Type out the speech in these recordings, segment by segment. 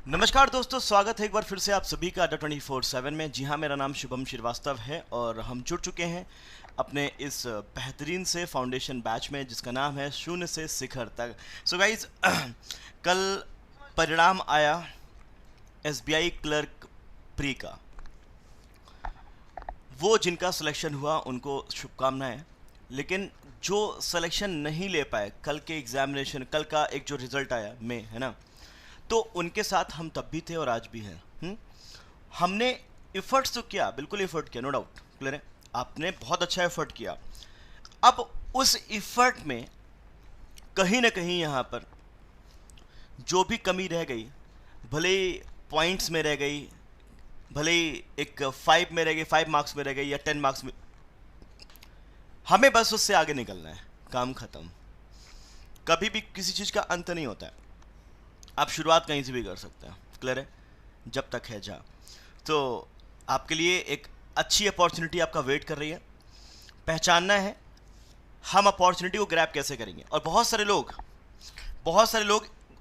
नमस्कार दोस्तों, स्वागत है एक बार फिर से आप सभी का अड्डा 24/7 में। जी हाँ, मेरा नाम शुभम श्रीवास्तव है और हम जुड़ चुके हैं अपने इस बेहतरीन से फाउंडेशन बैच में जिसका नाम है शून्य से शिखर तक। सो गाइज, कल परिणाम आया एसबीआई क्लर्क प्री का। वो जिनका सिलेक्शन हुआ उनको शुभकामनाएं, लेकिन जो सिलेक्शन नहीं ले पाए कल के एग्जामिनेशन, कल का एक जो रिजल्ट आया में, है ना, तो उनके साथ हम तब भी थे और आज भी हैं। हमने एफर्ट्स तो किया, बिल्कुल एफर्ट किया, नो डाउट, क्लियर है, आपने बहुत अच्छा एफर्ट किया। अब उस एफर्ट में कहीं ना कहीं यहाँ पर जो भी कमी रह गई, भले पॉइंट्स में रह गई, भले एक 5 में रह गई, 5 मार्क्स में रह गई या 10 मार्क्स में, हमें बस उससे आगे निकलना है। काम खत्म। कभी भी किसी चीज़ का अंत नहीं होता है। आप शुरुआत कहीं से भी कर सकते हैं, क्लियर है, जब तक है जहाँ। तो आपके लिए एक अच्छी अपॉर्चुनिटी आपका वेट कर रही है। पहचानना है हम अपॉर्चुनिटी को ग्रैब कैसे करेंगे। और बहुत सारे लोग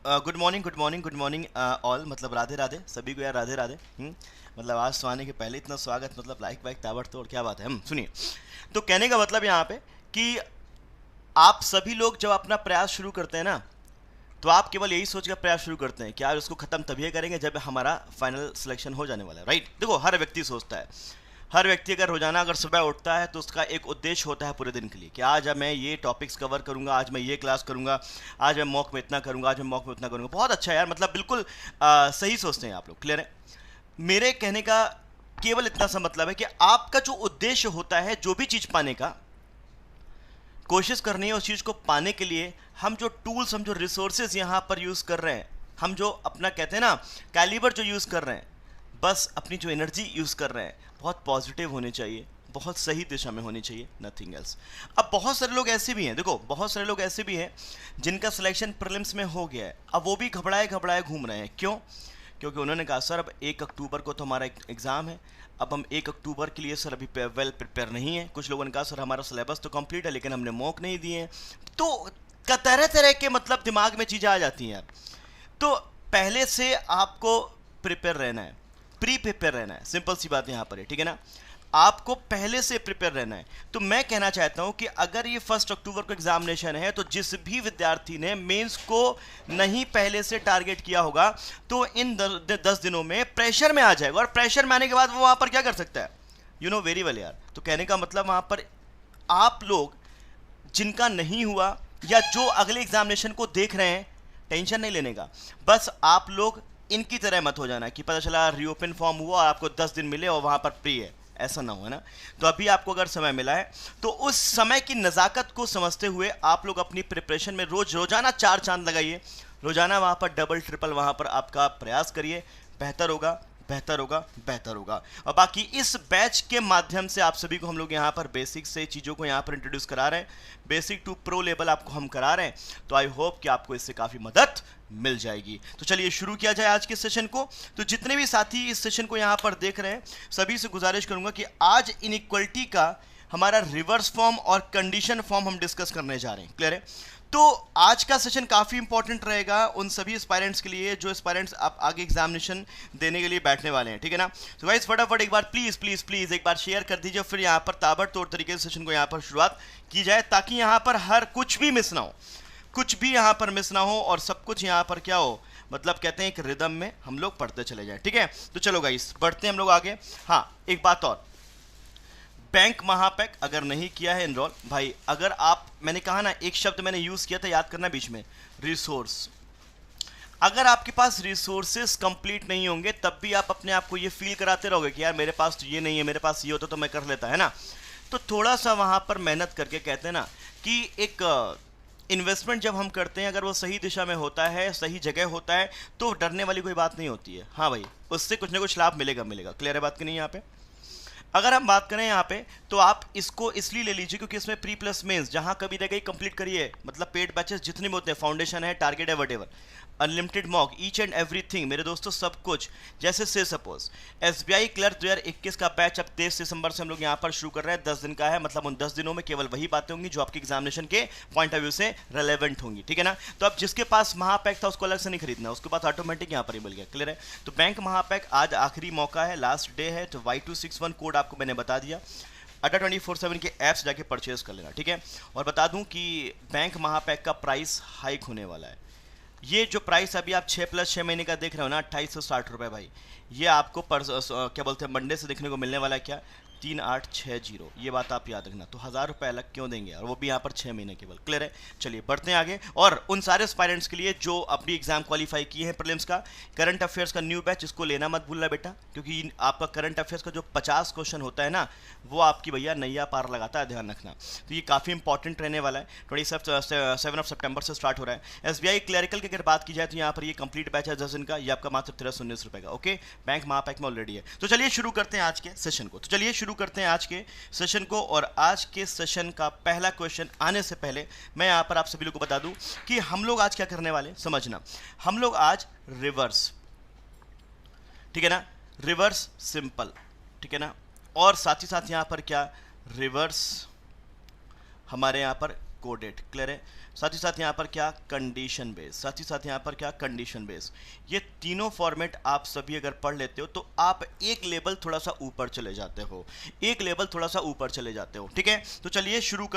good morning good morning good morning all, मतलब राधे राधे सभी को यार, राधे राधे। मतलब आज तो आने के पहले इतना स्वागत, मतलब लाइक वाइक ताबड़तोड़, क्या बात है। हम सुनिए, तो कहने का मतलब यहाँ पे कि आप सभी लोग जब अपना प्रयास शुरू करते हैं ना, तो आप केवल यही सोचकर प्रयास शुरू करते हैं कि यार उसको खत्म तभी करेंगे जब हमारा फाइनल सिलेक्शन हो जाने वाला है, राइट। देखो, हर व्यक्ति सोचता है, हर व्यक्ति अगर रोजाना अगर सुबह उठता है तो उसका एक उद्देश्य होता है पूरे दिन के लिए कि आज मैं ये टॉपिक्स कवर करूंगा, आज मैं ये क्लास करूंगा, आज मैं मॉक में इतना करूंगा, आज मैं मॉक में उतना करूंगा। बहुत अच्छा है यार, मतलब बिल्कुल सही सोचते हैं आप लोग, क्लियर है। मेरे कहने का केवल इतना सा मतलब है कि आपका जो उद्देश्य होता है, जो भी चीज़ पाने का कोशिश करनी है, उस चीज़ को पाने के लिए हम जो टूल्स, हम जो रिसोर्सेज यहाँ पर यूज़ कर रहे हैं, हम जो अपना कहते हैं ना कैलिबर जो यूज़ कर रहे हैं, बस अपनी जो एनर्जी यूज़ कर रहे हैं, बहुत पॉजिटिव होनी चाहिए, बहुत सही दिशा में होनी चाहिए, नथिंग एल्स। अब बहुत सारे लोग ऐसे भी हैं, देखो बहुत सारे लोग ऐसे भी हैं जिनका सिलेक्शन प्रीलिम्स में हो गया है, अब वो भी घबराए घबराए घूम रहे हैं। क्यों? क्योंकि उन्होंने कहा सर अब 1 अक्टूबर को तो हमारा एग्ज़ाम है, अब हम 1 अक्टूबर के लिए सर अभी वेल प्रिपेयर नहीं है। कुछ लोगों ने कहा सर हमारा सिलेबस तो कंप्लीट है लेकिन हमने मॉक नहीं दिए हैं। तो तरह तरह के मतलब दिमाग में चीज़ें आ जाती हैं यार। तो पहले से आपको प्रिपेयर रहना है, प्री प्रिपेयर रहना है, सिंपल सी बात यहाँ पर है, ठीक है ना। आपको पहले से प्रिपेयर रहना है। तो मैं कहना चाहता हूं कि अगर ये 1 अक्टूबर को एग्जामिनेशन है, तो जिस भी विद्यार्थी ने मेंस को नहीं पहले से टारगेट किया होगा, तो इन 10 दिनों में प्रेशर में आ जाएगा, और प्रेशर में आने के बाद वो वहां पर क्या कर सकता है, यू नो वेरी वेल यार। तो कहने का मतलब वहां पर आप लोग जिनका नहीं हुआ या जो अगले एग्जामिनेशन को देख रहे हैं, टेंशन नहीं लेने का। बस आप लोग इनकी तरह मत हो जाना कि पता चला रीओपन फॉर्म हुआ, आपको 10 दिन मिले और वहां पर प्री है, ऐसा ना हो, है ना। तो अभी आपको अगर समय मिला है तो उस समय की नज़ाकत को समझते हुए आप लोग अपनी प्रिपरेशन में रोजाना 4 चांद लगाइए, रोजाना वहाँ पर डबल ट्रिपल वहाँ पर आपका प्रयास करिए। बेहतर होगा, बेहतर होगा, बेहतर होगा। और बाकी इस बैच के माध्यम से आप सभी को हम लोग यहाँ पर बेसिक से चीज़ों को यहाँ पर इंट्रोड्यूस करा रहे हैं, बेसिक टू प्रो लेवल आपको हम करा रहे हैं। तो आई होप कि आपको इससे काफ़ी मदद मिल जाएगी। तो चलिए शुरू किया जाए आज के सेशन को। तो जितने भी साथी इस सेशन को यहाँ पर देख रहे हैं, सभी से गुजारिश करूंगा कि आज इनइक्वलिटी का हमारा रिवर्स फॉर्म और कंडीशन फॉर्म हम डिस्कस करने जा रहे हैं, क्लियर है। तो आज का सेशन काफ़ी इंपॉर्टेंट रहेगा उन सभी एस्पायरेंट्स के लिए जो एस्पायरेंट्स आप आगे एग्जामिनेशन देने के लिए बैठने वाले हैं, ठीक है ना। तो गाइस फटाफट एक बार प्लीज़ प्लीज़ प्लीज़ एक बार शेयर कर दीजिए, फिर यहाँ पर ताबड़तोड़ तरीके से सेशन को यहाँ पर शुरुआत की जाए, ताकि यहाँ पर हर कुछ भी मिस ना हो, कुछ भी यहाँ पर मिस ना हो, और सब कुछ यहाँ पर क्या हो, मतलब कहते हैं एक रिदम में हम लोग पढ़ते चले जाएं, ठीक है। तो चलो गाइस बढ़ते हैं हम लोग आगे। हाँ, एक बात और, बैंक महापैक अगर नहीं किया है एनरोल भाई, अगर आप, मैंने कहा ना एक शब्द मैंने यूज़ किया था, याद करना बीच में, रिसोर्स। अगर आपके पास रिसोर्सेज कंप्लीट नहीं होंगे तब भी आप अपने आप को ये फील कराते रहोगे कि यार मेरे पास तो ये नहीं है, मेरे पास ये होता तो मैं कर लेता, है ना। तो थोड़ा सा वहाँ पर मेहनत करके, कहते हैं ना कि एक इन्वेस्टमेंट जब हम करते हैं, अगर वो सही दिशा में होता है, सही जगह होता है, तो डरने वाली कोई बात नहीं होती है। हाँ भाई, उससे कुछ ना कुछ लाभ मिलेगा मिलेगा, क्लियर है बात की नहीं यहाँ पे। अगर हम बात करें यहाँ पे तो आप इसको इसलिए ले लीजिए क्योंकि इसमें प्री प्लस मेंस जहां कभी रह गई कंप्लीट करिए, मतलब पेड बैचेस जितने भी होते हैं, फाउंडेशन है, टारगेट है, whatever, unlimited mock, each and everything मेरे दोस्तों, सब कुछ। जैसे से सपोज एसबीआई क्लर्क 2021 का बैच अब 23 दिसंबर से हम लोग यहाँ पर शुरू कर रहे हैं, 10 दिन का है, मतलब उन 10 दिनों में केवल वही बातें होंगी जो आपके एग्जामिनेशन के पॉइंट ऑफ व्यू से रेलेवेंट होंगी, ठीक है ना। तो अब जिसके पास महापैक था उसको अलग से नहीं खरीदना, उसके पास ऑटोमेटिक यहाँ पर ही मिल गया, क्लियर है। तो बैंक महापैक आज आखिरी मौका है, लास्ट डे है, तो Y261 कोड आपको मैंने बता दिया, अड्डा 24/7 के ऐप्स जाके परचेज कर लेना, ठीक है। और बता दूं कि बैंक महापैक का प्राइस हाइक होने वाला है। ये जो प्राइस अभी आप 6 + 6 महीने का देख रहे हो ना, 2860 रुपये भाई, ये आपको क्या बोलते हैं मंडे से देखने को मिलने वाला है, क्या 3860, ये बात आप याद रखना। तो 1000 रुपये अलग क्यों देंगे, और वो भी यहाँ पर 6 महीने केवल, क्लियर है। चलिए बढ़ते हैं आगे। और उन सारे एस्पायरेंट्स के लिए जो अपनी एग्जाम क्वालिफाई किए हैं प्रीलिम्स का, करंट अफेयर्स का न्यू बैच, इसको लेना मत भूलना बेटा, क्योंकि आपका करंट अफेयर्स का जो 50 क्वेश्चन होता है ना, वो आपकी भैया नैया पार लगाता है, ध्यान रखना। तो ये काफ़ी इंपॉर्टेंट रहने वाला है। 27 सितंबर से स्टार्ट हो रहा है। एसबीआई क्लरिकल की अगर बात की जाए तो यहाँ पर ये कंप्लीट बैच है 10 दिन का, ये आपका मात्र 1319 रुपये का, ओके। बैंक महापैक में ऑलरेडी है। तो चलिए शुरू करते हैं आज के सेशन को। तो चलिए शुरू करते हैं आज के सेशन को। और आज के सेशन का पहला क्वेश्चन आने से पहले मैं यहाँ पर आप सभी लोगों को बता दूं कि हम लोग आज क्या करने वाले, समझना। हम लोग आज रिवर्स, ठीक है ना, रिवर्स सिंपल, ठीक है ना, और साथ ही साथ यहाँ पर क्या रिवर्स हमारे यहाँ पर कोडेड, क्लियर है। साथ ही साथ यहाँ पर क्या कंडीशन बेस, साथ ही साथ यहाँ पर क्या कंडीशन बेस। ये तीनों फॉर्मेट आप सभी अगर पढ़ लेते हो तो आप एक लेवल थोड़ा सा ऊपर चले जाते हो, एक लेवल थोड़ा सा ऊपर चले जाते हो, ठीक है। तो चलिए शुरू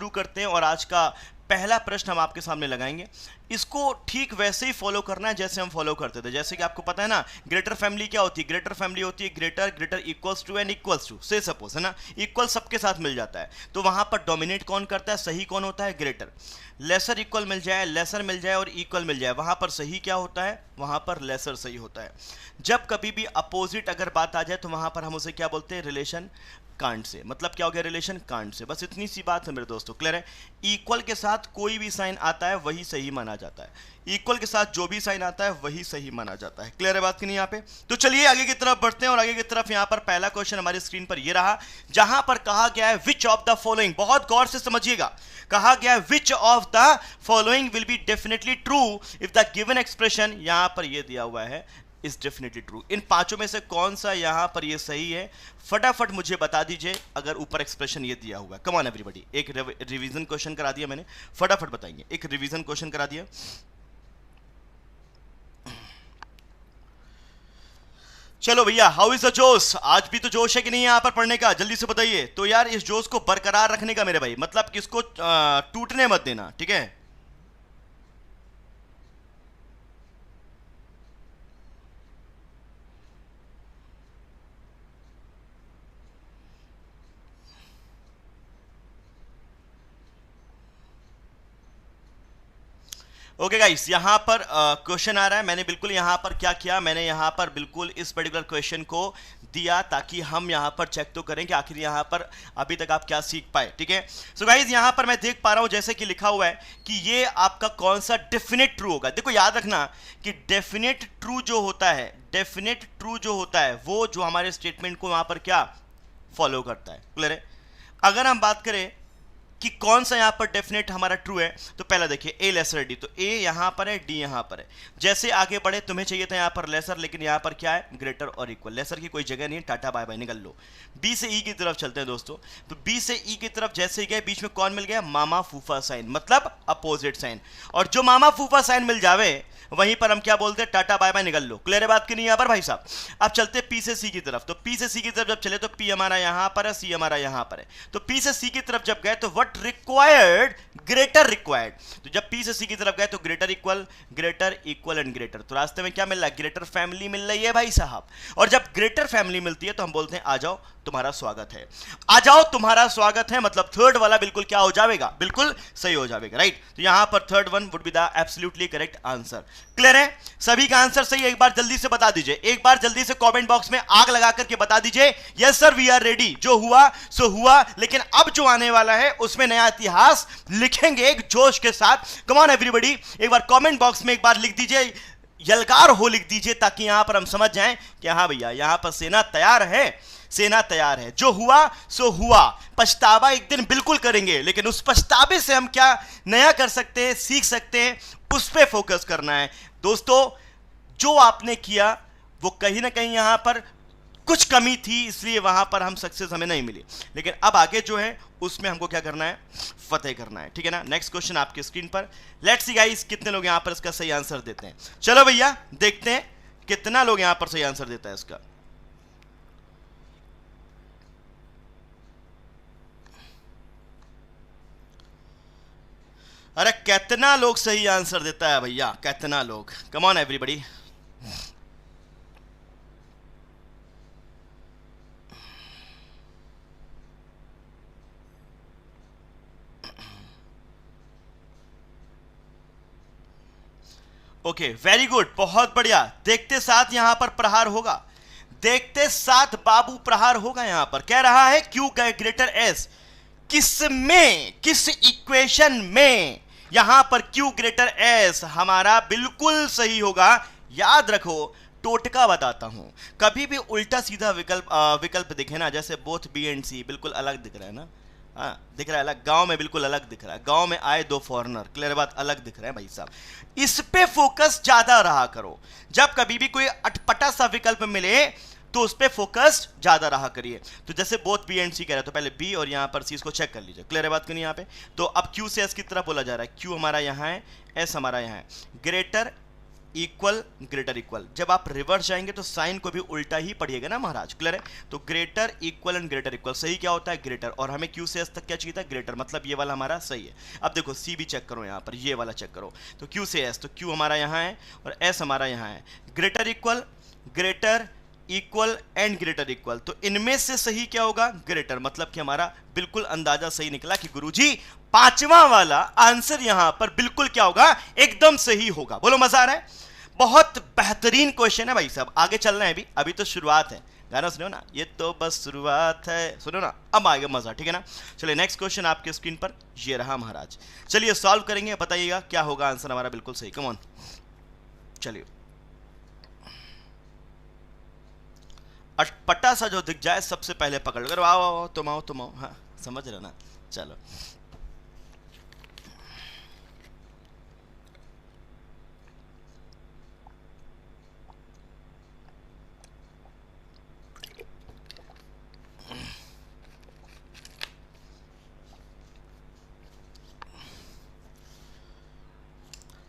करते हैं। और आज का पहला प्रश्न हम आपके सामने लगाएंगे, इसको ठीक वैसे ही फॉलो करना है जैसे हम फॉलो करते थे। जैसे कि आपको पता है ना, ग्रेटर फैमिली क्या होती है, ग्रेटर फैमिली होती है greater equals to and equals to, से सपोज है ना, इक्वल सबके साथ मिल जाता है, तो वहां पर डोमिनेट कौन करता है, सही कौन होता है, ग्रेटर। लेसर इक्वल मिल जाए, लेसर मिल जाए और इक्वल मिल जाए, वहां पर सही क्या होता है, वहां पर लेसर सही होता है। जब कभी भी अपोजिट अगर बात आ जाए तो वहां पर हम उसे क्या बोलते हैं, रिलेशन कांट से। मतलब क्या हो गया, रिलेशन कांट से। बस इतनी सी बात है मेरे दोस्तों, क्लियर है। इक्वल के साथ कोई भी साइन आता है वही सही माना जाता है, इक्वल के साथ जो भी साइन आता है वही सही माना जाता है, क्लियर है बात की नहीं यहाँ पे। तो चलिए आगे की तरफ बढ़ते हैं। और आगे की तरफ यहाँ पर पहला क्वेश्चन हमारी स्क्रीन पर ये रहा, जहां पर कहा गया है विच ऑफ द फॉलोइंग, बहुत गौर से समझिएगा, कहा गया है which of the following will be definitely true if the given expression, यहां पर ये दिया हुआ है, इज डेफिनेटली ट्रू। इन पांचों में से कौन सा यहां पर ये सही है, फटाफट मुझे बता दीजिए अगर ऊपर एक्सप्रेशन ये दिया हुआ है। कम ऑन एवरीबॉडी, एक रिवीजन क्वेश्चन करा दिया मैंने, फटाफट बताएंगे। एक रिवीजन क्वेश्चन करा दिया, चलो भैया, हाउ इज द जोश, आज भी तो जोश है कि नहीं यहाँ पर पढ़ने का, जल्दी से बताइए। तो यार इस जोश को बरकरार रखने का मेरे भाई, मतलब किसको टूटने मत देना, ठीक है। ओके गाइस, यहाँ पर क्वेश्चन आ रहा है। मैंने बिल्कुल यहाँ पर क्या किया, मैंने यहाँ पर बिल्कुल इस पर्टिकुलर क्वेश्चन को दिया ताकि हम यहाँ पर चेक तो करें कि आखिर यहाँ पर अभी तक आप क्या सीख पाए, ठीक है। सो गाइस यहाँ पर मैं देख पा रहा हूँ जैसे कि लिखा हुआ है कि ये आपका कौन सा डेफिनेट ट्रू होगा। देखो याद रखना कि डेफिनेट ट्रू जो होता है, डेफिनेट ट्रू जो होता है वो जो हमारे स्टेटमेंट को वहाँ पर क्या फॉलो करता है, क्लियर है। अगर हम बात करें कि कौन सा यहां पर डेफिनेट हमारा ट्रू है, तो पहला देखिए ए लेसर डी, तो ए यहां पर है, डी यहां पर है। जैसे आगे बढ़े, तुम्हें चाहिए था यहां पर लेसर, लेकिन यहां पर क्या है, ग्रेटर और इक्वल। लेसर की कोई जगह नहीं है, टाटा बाय बाय, निकल लो। बी से ई की तरफ चलते हैं दोस्तों। तो बी से ई की तरफ जैसे ही गए, बीच में कौन मिल गया, मामा फूफा साइन, मतलब अपोजिट साइन। और जो मामा फूफा साइन मिल जावे वहीं पर हम क्या बोलते हैं, टाटा बाय बाय, निकल लो। क्लियर है बात की नहीं यहाँ पर भाई साहब। अब चलते पी से सी की तरफ। तो पी से सी की तरफ जब चले तो पी हमारा यहां पर है, सी हमारा यहां पर है। तो पी से सी की तरफ जब गए तो व्हाट रिक्वायर्ड, ग्रेटर रिक्वायर्ड। तो जब पी से सी की तरफ गए तो ग्रेटर इक्वल एंड ग्रेटर। तो रास्ते में क्या मिल रहा है, ग्रेटर फैमिली मिल रही है भाई साहब। और जब ग्रेटर फैमिली मिलती है तो हम बोलते हैं आ जाओ तुम्हारा स्वागत है, आ जाओ तुम्हारा स्वागत है। मतलब थर्ड वाला बिल्कुल क्या हो जाएगा, बिल्कुल सही हो जाएगा, राइट। तो यहां पर third one would be the absolutely correct answer. Clear है, सभी का आंसर सही है, एक बार जल्दी से बता दीजिए, एक बार जल्दी से कमेंट बॉक्स में आग लगा करके बता दीजिए yes sir we are ready. जो हुआ सो हुआ, लेकिन अब जो आने वाला है उसमें नया इतिहास लिखेंगे एक जोश के साथ। कम ऑन एवरीबॉडी, एक बार कमेंट बॉक्स में एक बार लिख दीजिए, यलकार हो लिख दीजिए, ताकि यहां पर हम समझ जाएं कि हाँ भैया यहां पर सेना तैयार है, सेना तैयार है, जो हुआ सो हुआ, पछतावा एक दिन बिल्कुल करेंगे, लेकिन उस पछतावे से हम क्या नया कर सकते हैं, सीख सकते हैं, उस पर फोकस करना है दोस्तों। जो आपने किया वो कहीं ना कहीं यहां पर कुछ कमी थी, इसलिए वहां पर हम सक्सेस हमें नहीं मिली, लेकिन अब आगे जो है उसमें हमको क्या करना है, फतेह करना है, ठीक है ना। नेक्स्ट क्वेश्चन आपके स्क्रीन पर, लेट्स सी गाइस कितने लोग यहां पर इसका सही आंसर देते हैं। चलो भैया देखते हैं कितना लोग यहां पर सही आंसर देता है इसका। अरे कितना लोग सही आंसर देता है भैया, कितना लोग, कम on everybody. Okay very good, बहुत बढ़िया। देखते साथ यहां पर प्रहार होगा, देखते साथ बाबू प्रहार होगा। यहां पर कह रहा है क्यू ग्रेटर एस, किस में, किस इक्वेशन में, यहां पर क्यू ग्रेटर एस हमारा बिल्कुल सही होगा। याद रखो, टोटका बताता हूं, कभी भी उल्टा सीधा विकल्प दिखे ना, जैसे बोथ बी एंड सी बिल्कुल अलग दिख रहा है ना, हाँ दिख रहा है अलग, गांव में बिल्कुल अलग दिख रहा है, गांव में आए दो फॉरेनर, क्लियर बात, अलग दिख रहे हैं भाई साहब। इस पे फोकस ज्यादा रहा करो, जब कभी भी कोई अटपटा सा विकल्प मिले तो उस पे फोकस ज्यादा रहा करिए। तो जैसे बोथ बी एंड सी कह रहे हैं, तो पहले बी और यहां पर सी इसको चेक कर लीजिए, क्लियर है बात करनी यहां पे। तो अब क्यू से एस की तरफ बोला जा रहा है, क्यू हमारा यहां है, एस हमारा यहां है, ग्रेटर इक्वल ग्रेटर इक्वल, जब आप रिवर्स जाएंगे तो साइन को भी उल्टा ही पढ़िएगा ना महाराज, क्लियर है। तो greater equal and greater equal, सही क्या होता है, ग्रेटर, और हमें क्यू से एस तक क्या चाहिए था, ग्रेटर, मतलब ये वाला हमारा सही है। अब देखो सी भी चेक करो यहां पर, ये वाला चेक करो, तो क्यू से एस, तो क्यू हमारा यहां है और एस हमारा यहां है, greater equal greater equal and greater equal, तो इनमें से सही क्या होगा, ग्रेटर, मतलब कि हमारा बिल्कुल अंदाजा सही निकला कि गुरुजी पांचवा वाला आंसर यहां पर बिल्कुल क्या होगा, एकदम सही होगा। बोलो मजा आ रहा है, बहुत बेहतरीन क्वेश्चन है भाई साहब। आगे चल रहे हैं, अभी तो शुरुआत है, गाना सुनो ना, ये तो बस शुरुआत है, सुनो ना, अब आएगा मजा, ठीक है ना। चलिए नेक्स्ट क्वेश्चन आपके स्क्रीन पर ये रहा महाराज, चलिए सॉल्व करेंगे, बताइएगा क्या होगा आंसर हमारा बिल्कुल सही, कम ऑन। चलिए अटपटा सा जो दिख जाए सबसे पहले पकड़ लो, अगर आओ तुम आओ तुम आओ, हाँ समझ रहे ना। चलो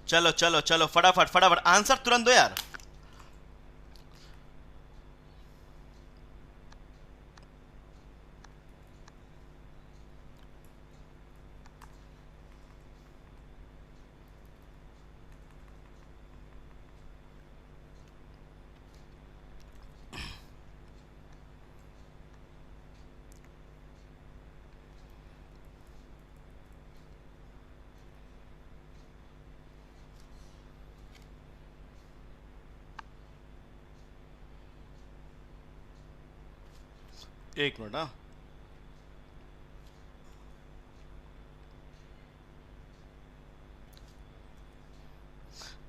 चलो चलो चलो फटाफट फटाफट आंसर तुरंत दो यार। एक मिनट, हाँ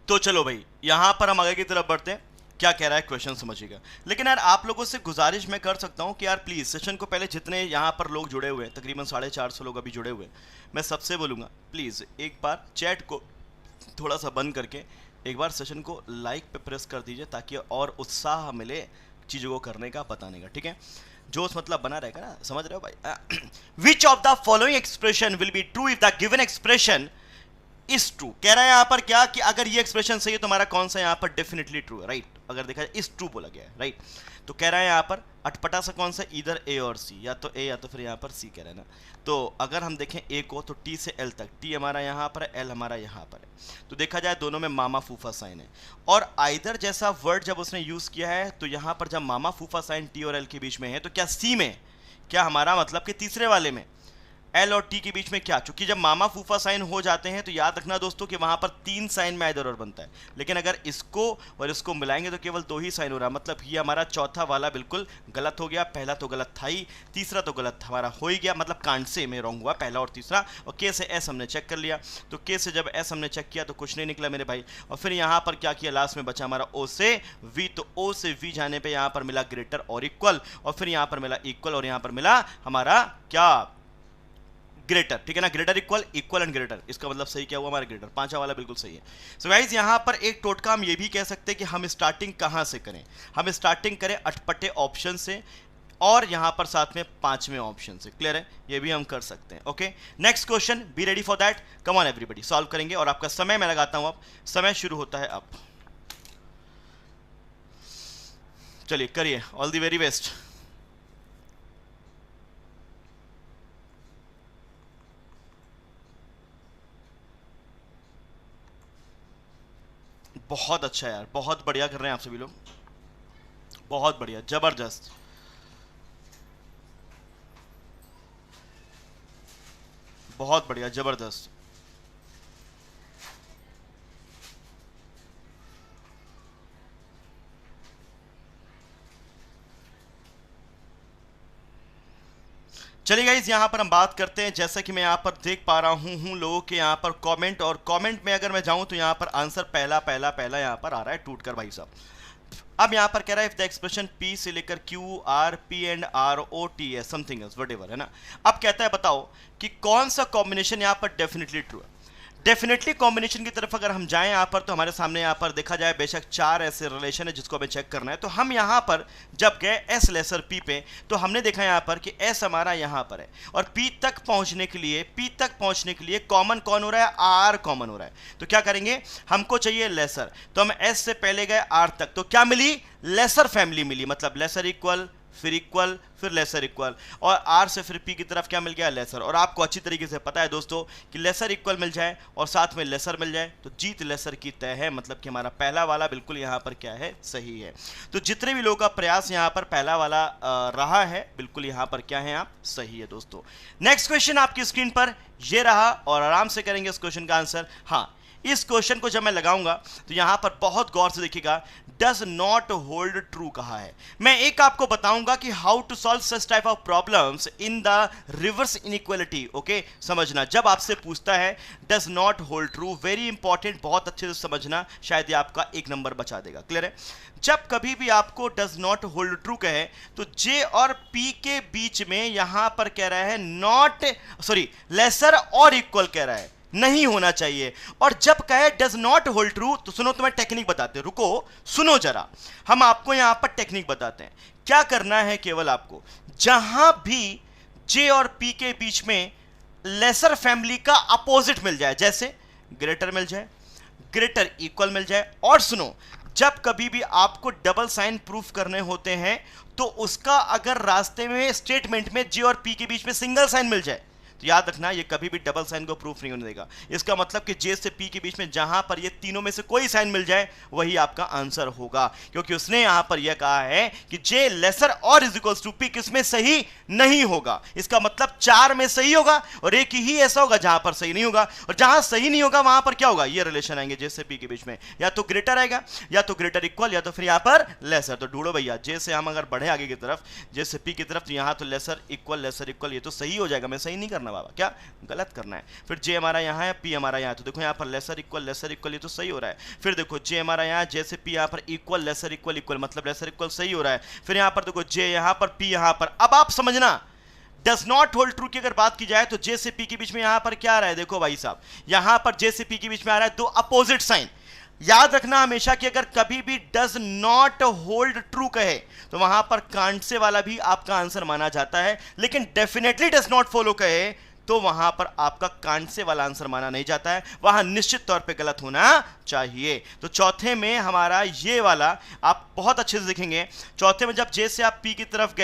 तो चलो भाई यहां पर हम आगे की तरफ बढ़ते हैं। क्या कह रहा है क्वेश्चन समझिएगा, लेकिन यार आप लोगों से गुजारिश मैं कर सकता हूं कि यार प्लीज सेशन को पहले जितने यहां पर लोग जुड़े हुए हैं, तकरीबन 450 लोग अभी जुड़े हुए हैं, मैं सबसे बोलूंगा प्लीज एक बार चैट को थोड़ा सा बंद करके एक बार सेशन को लाइक पे प्रेस कर दीजिए, ताकि और उत्साह मिले चीज़ों को करने का, बताने का, ठीक है। जोश मतलब बना रहेगा ना, समझ रहे हो भाई। विच of the following expression will be true if the given expression is true, कह रहा है यहां पर क्या कि अगर ये एक्सप्रेशन सही है तो हमारा कौन सा यहां पर डेफिनेटली ट्रू है, राइट। अगर देखा जाए इज ट्रू बोला गया है, राइट। तो कह रहा है यहां पर अटपटा सा कौन सा, इधर ए और सी, या तो ए या तो फिर यहां पर सी कह रहा है ना। तो अगर हम देखें ए को तो टी से एल तक, टी हमारा यहां पर है, एल हमारा यहां पर है, तो देखा जाए दोनों में मामा फूफा साइन है। और आइदर जैसा वर्ड जब उसने यूज किया है तो यहां पर जब मामा फूफा साइन टी और एल के बीच में है, तो क्या सी में, क्या हमारा मतलब कि तीसरे वाले में एल और टी के बीच में क्या, क्योंकि जब मामा फूफा साइन हो जाते हैं तो याद रखना दोस्तों कि वहां पर 3 साइन में इधर और बनता है, लेकिन अगर इसको और इसको मिलाएंगे तो केवल 2 ही साइन हो रहा है। मतलब ये हमारा चौथा वाला बिल्कुल गलत हो गया। पहला तो गलत था ही, तीसरा तो गलत हमारा हो ही गया, मतलब कांड से में रॉन्ग हुआ पहला और तीसरा। और के से एस हमने चेक कर लिया, तो के से जब एस हमने चेक किया तो कुछ नहीं निकला मेरे भाई। और फिर यहाँ पर क्या किया, लास्ट में बचा हमारा ओ से वी, तो ओ से वी जाने पर यहाँ पर मिला ग्रेटर और इक्वल, और फिर यहाँ पर मिला इक्वल, और यहाँ पर मिला हमारा क्या, ग्रेटर। ठीक है ना, greater equal, equal and greater, इसका मतलब सही क्या हुआ हमारा ग्रेटर। पांचवा वाला बिल्कुल सही है। सो गाइस यहां पर एक टोटका हम ये भी कह सकते हैं कि हम स्टार्टिंग कहां से करें, हम स्टार्टिंग करें अटपटे ऑप्शन से, और यहां पर साथ में 5वें ऑप्शन से। क्लियर है, ये भी हम कर सकते हैं। Okay, next question, be ready for that, come on everybody, solve करेंगे। और आपका समय मैं लगाता हूं, अब समय शुरू होता है अब। चलिए करिए, ऑल द वेरी बेस्ट। बहुत अच्छा यार, बहुत बढ़िया कर रहे हैं आप सभी लोग, बहुत बढ़िया, जबरदस्त। बहुत बढ़िया, जबरदस्त। चलिए गाइस यहाँ पर हम बात करते हैं, जैसा कि मैं यहाँ पर देख पा रहा हूँ लोगों के यहाँ पर कमेंट, और कमेंट में अगर मैं जाऊँ तो यहाँ पर आंसर पहला पहला पहला यहाँ पर आ रहा है टूट कर भाई साहब। अब यहाँ पर कह रहा है इफ द एक्सप्रेशन P से लेकर Q R P and R O T है समथिंग एल्स व्हाटएवर, है ना। अब कहता है बताओ कि कौन सा कॉम्बिनेशन यहाँ पर डेफिनेटली ट्रू है। डेफिनेटली कॉम्बिनेशन की तरफ अगर हम जाएं यहाँ पर, तो हमारे सामने यहाँ पर देखा जाए बेशक 4 ऐसे रिलेशन है जिसको हमें चेक करना है। तो हम यहाँ पर जब गए S लेसर P पे, तो हमने देखा यहाँ पर कि S हमारा यहाँ पर है, और P तक पहुँचने के लिए कॉमन कौन हो रहा है, R कॉमन हो रहा है। तो क्या करेंगे, हमको चाहिए लेसर, तो हम S से पहले गए R तक, तो क्या मिली, लेसर फैमिली मिली, मतलब लेसर इक्वल, फिर इक्वल, फिर लेसर इक्वल, और आर से फिर पी की तरफ क्या मिल गया, लेसर। और आपको अच्छी तरीके से पता है दोस्तों कि लेसर इक्वल मिल जाए और साथ में लेसर मिल जाए तो जीत लेसर की तय है, मतलब कि हमारा पहला वाला बिल्कुल यहाँ पर क्या है, सही है। तो जितने भी लोगों का प्रयास यहाँ पर पहला वाला रहा है, बिल्कुल यहाँ पर क्या है, आप सही है दोस्तों। नेक्स्ट क्वेश्चन आपकी स्क्रीन पर ये रहा, और आराम से करेंगे इस क्वेश्चन का आंसर। हाँ, इस क्वेश्चन को जब मैं लगाऊंगा तो यहां पर बहुत गौर से देखिएगा, डज नॉट होल्ड ट्रू कहा है। मैं एक आपको बताऊंगा कि how to solve such type of problems in the reverse inequality. Okay, समझना, जब आपसे पूछता है does not hold true, very important, बहुत अच्छे से समझना, शायद ये आपका 1 नंबर बचा देगा। क्लियर है, जब कभी भी आपको डज नॉट होल्ड ट्रू कहे तो जे और पी के बीच में यहां पर कह रहा है नॉट, सॉरी, लेसर और इक्वल कह रहा है, नहीं होना चाहिए। और जब कहे डज नॉट होल्ड ट्रू, तो सुनो तुम्हें टेक्निक बताते हैं, रुको सुनो जरा, हम आपको यहां पर टेक्निक बताते हैं। क्या करना है, केवल आपको जहां भी जे और पी के बीच में लेसर फैमिली का अपोजिट मिल जाए, जैसे ग्रेटर मिल जाए, ग्रेटर इक्वल मिल जाए, और सुनो, जब कभी भी आपको डबल साइन प्रूफ करने होते हैं तो उसका अगर रास्ते में स्टेटमेंट में जे और पी के बीच में सिंगल साइन मिल जाए, तो याद रखना ये कभी भी डबल साइन को प्रूफ नहीं होने देगा। इसका मतलब कि जे से पी के बीच में जहां पर ये तीनों में से कोई साइन मिल जाए वही आपका आंसर होगा, क्योंकि उसने यहां पर यह कहा है कि जे लेसर और इज इक्वल्स टू पी किसमें सही नहीं होगा। इसका मतलब 4 में सही होगा और एक ही ऐसा होगा जहां पर सही नहीं होगा, और जहां सही नहीं होगा वहां पर क्या होगा, ये रिलेशन आएंगे जे से पी के बीच में, या तो ग्रेटर आएगा, या तो ग्रेटर इक्वल, या तो फिर यहां पर लेसर। तो ढूंढो भैया, जे से हम अगर बढ़े आगे की तरफ, जे से पी की तरफ, तो यहां तो लेसर इक्वल, ये तो सही हो जाएगा। मैं सही नहीं करना बाबा, क्या गलत करना है। फिर जे हमारा यहाँ है, पी हमारा यहाँ, तो देखो यहाँ पर लेसर इक्वल, ये तो सही हो रहा है। फिर देखो जे हमारा यहाँ, जे से पी यहाँ पर इक्वल, लेसर इक्वल, मतलब लेसर इक्वल सही हो रहा है। फिर यहाँ पर देखो जे यहाँ पर, पी यहाँ पर। अब आप समझना, डज नॉट होल्ड ट्रू की अगर बात की जाए तो जे से पी के बीच में यहाँ पर क्या आ रहा है, देखो भाई साहब, यहाँ पर जे से पी के बीच में आ रहा है 2 अपोजिट साइन। याद रखना हमेशा कि अगर कभी भी डज नॉट होल्ड ट्रू कहे तो वहां पर कांसे वाला भी आपका आंसर माना जाता है, लेकिन डेफिनेटली डज नॉट फॉलो कहे तो वहां पर आपका कांसे वाला आंसर माना नहीं जाता है, वहां निश्चित तौर पे गलत होना चाहिए। तो चौथे में हमारा ये वाला आप बहुत अच्छे से देखेंगे। चौथे में जब जे से आप पी की तरफ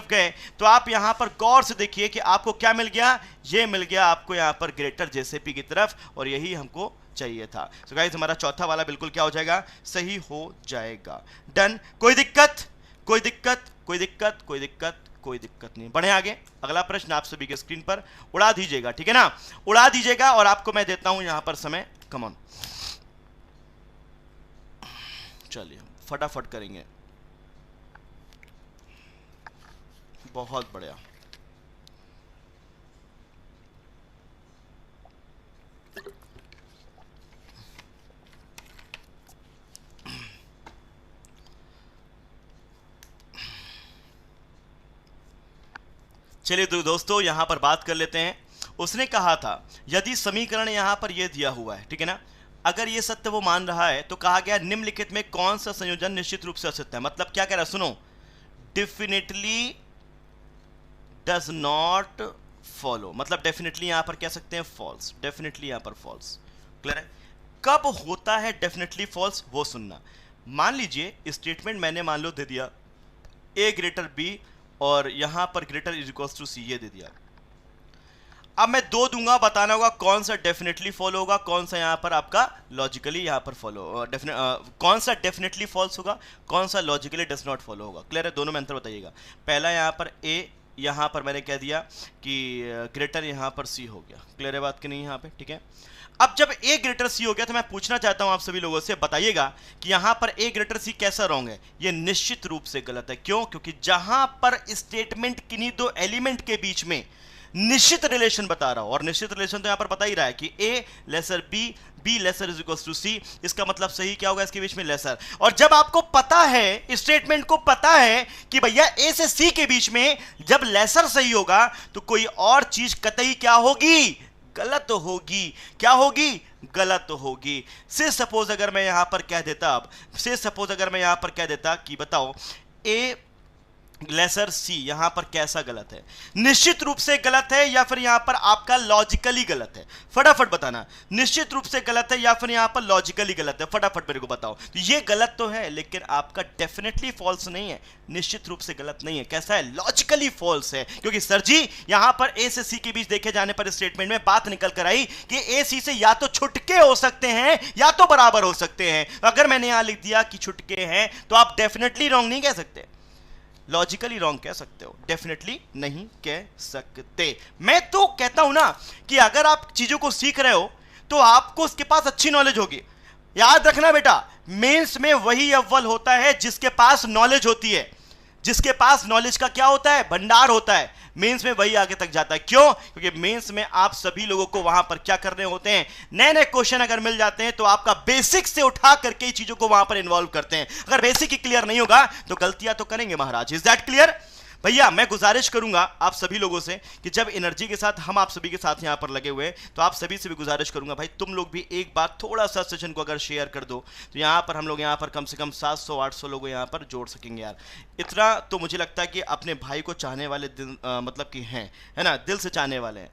गए, तो आप यहां पर गौर से देखिए कि आपको क्या मिल गया, ये मिल गया आपको यहां पर ग्रेटर जे से पी की तरफ, और यही हमको चाहिए था। सो गाइस हमारा चौथा वाला बिल्कुल क्या हो जाएगा, सही हो जाएगा। डन, कोई दिक्कत, कोई दिक्कत नहीं, बढ़े आगे। अगला प्रश्न आप सभी के स्क्रीन पर उड़ा दीजिएगा, ठीक है ना, उड़ा दीजिएगा। और आपको मैं देता हूं यहां पर समय, कम ऑन, चलिए फटाफट करेंगे, बहुत बढ़िया। चलिए दोस्तों यहां पर बात कर लेते हैं। उसने कहा था यदि समीकरण यहां पर यह दिया हुआ है, ठीक है ना, अगर ये सत्य वो मान रहा है तो कहा गया निम्नलिखित में कौन सा संयोजन निश्चित रूप से असत्य है। मतलब क्या कह रहा है, सुनो, डेफिनेटली डज नॉट फॉलो, मतलब डेफिनेटली यहां पर कह सकते हैं फॉल्स, डेफिनेटली यहां पर फॉल्स। क्लियर है? कब होता है डेफिनेटली फॉल्स वो सुनना। मान लीजिए स्टेटमेंट मैंने मान लो दे दिया ए ग्रेटर बी और यहां पर ग्रेटर इज इक्वल्स टू सी, ये दे दिया। अब मैं दो दूंगा, बताना होगा कौन सा डेफिनेटली फॉलो होगा, कौन सा यहां पर आपका लॉजिकली यहां पर फॉलो, कौन सा डेफिनेटली फॉल्स होगा, कौन सा लॉजिकली डज नॉट फॉलो होगा। क्लियर है? दोनों में अंतर बताइएगा। पहला यहां पर ए, यहां पर मैंने कह दिया कि ग्रेटर यहां पर सी हो गया। क्लियर है बात कि नहीं यहां पे? ठीक है। अब जब ए ग्रेटर सी हो गया तो मैं पूछना चाहता हूं आप सभी लोगों से, बताइएगा कि यहां पर ए ग्रेटर सी कैसा रॉन्ग है। ये निश्चित रूप से गलत है। क्यों? क्योंकि जहां पर स्टेटमेंट किन्हीं दो एलिमेंट के बीच में निश्चित रिलेशन बता रहा हूं, और निश्चित रिलेशन तो यहां पर बता ही रहा है कि A lesser B, B lesser is equal to C, इसका मतलब सही क्या होगा, इसके बीच में लेसर। और जब आपको पता है, स्टेटमेंट को पता है कि भैया ए से सी के बीच में जब लेसर सही होगा तो कोई और चीज कतई क्या होगी, गलत होगी। क्या होगी? गलत होगी। से सपोज अगर मैं यहां पर कह देता, अब से सपोज अगर मैं यहां पर कह देता कि बताओ ए लेसर सी, यहां पर कैसा गलत है? निश्चित रूप से गलत है या फिर यहां पर आपका लॉजिकली गलत है? फटाफट बताना, निश्चित रूप से गलत है या फिर यहां पर लॉजिकली गलत है? फटाफट मेरे को बताओ। तो ये गलत तो है लेकिन आपका डेफिनेटली फॉल्स नहीं है, निश्चित रूप से गलत नहीं है। कैसा है? लॉजिकली फॉल्स है। क्योंकि सर जी यहां पर ए से सी के बीच देखे जाने पर स्टेटमेंट में बात निकल कर आई कि ए सी से या तो छुटके हो सकते हैं या तो बराबर हो सकते हैं। अगर मैंने यहां लिख दिया कि छुटके हैं तो आप डेफिनेटली रॉन्ग नहीं कह सकते, लॉजिकली रॉन्ग कह सकते हो, डेफिनेटली नहीं कह सकते। मैं तो कहता हूं ना कि अगर आप चीजों को सीख रहे हो तो आपको उसके पास अच्छी नॉलेज होगी। याद रखना बेटा, मेंस में वही अव्वल होता है जिसके पास नॉलेज होती है। जिसके पास नॉलेज का क्या होता है? भंडार होता है। मेंस में वही आगे तक जाता है। क्यों? क्योंकि मेंस में आप सभी लोगों को वहां पर क्या करने होते हैं, नए नए क्वेश्चन अगर मिल जाते हैं तो आपका बेसिक से उठा करके ही चीजों को वहां पर इन्वॉल्व करते हैं। अगर बेसिक ही क्लियर नहीं होगा तो गलतियां तो करेंगे महाराज। Is that clear? भैया मैं गुजारिश करूंगा आप सभी लोगों से कि जब एनर्जी के साथ हम आप सभी के साथ यहां पर लगे हुए तो आप सभी से भी गुजारिश करूंगा भाई तुम लोग भी एक बात थोड़ा सा सेशन को अगर शेयर कर दो तो यहां पर हम लोग यहां पर कम से कम 700-800 लोग यहां पर जोड़ सकेंगे यार। इतना तो मुझे लगता है कि अपने भाई को चाहने वाले दिल मतलब कि हैं, है ना, दिल से चाहने वाले हैं,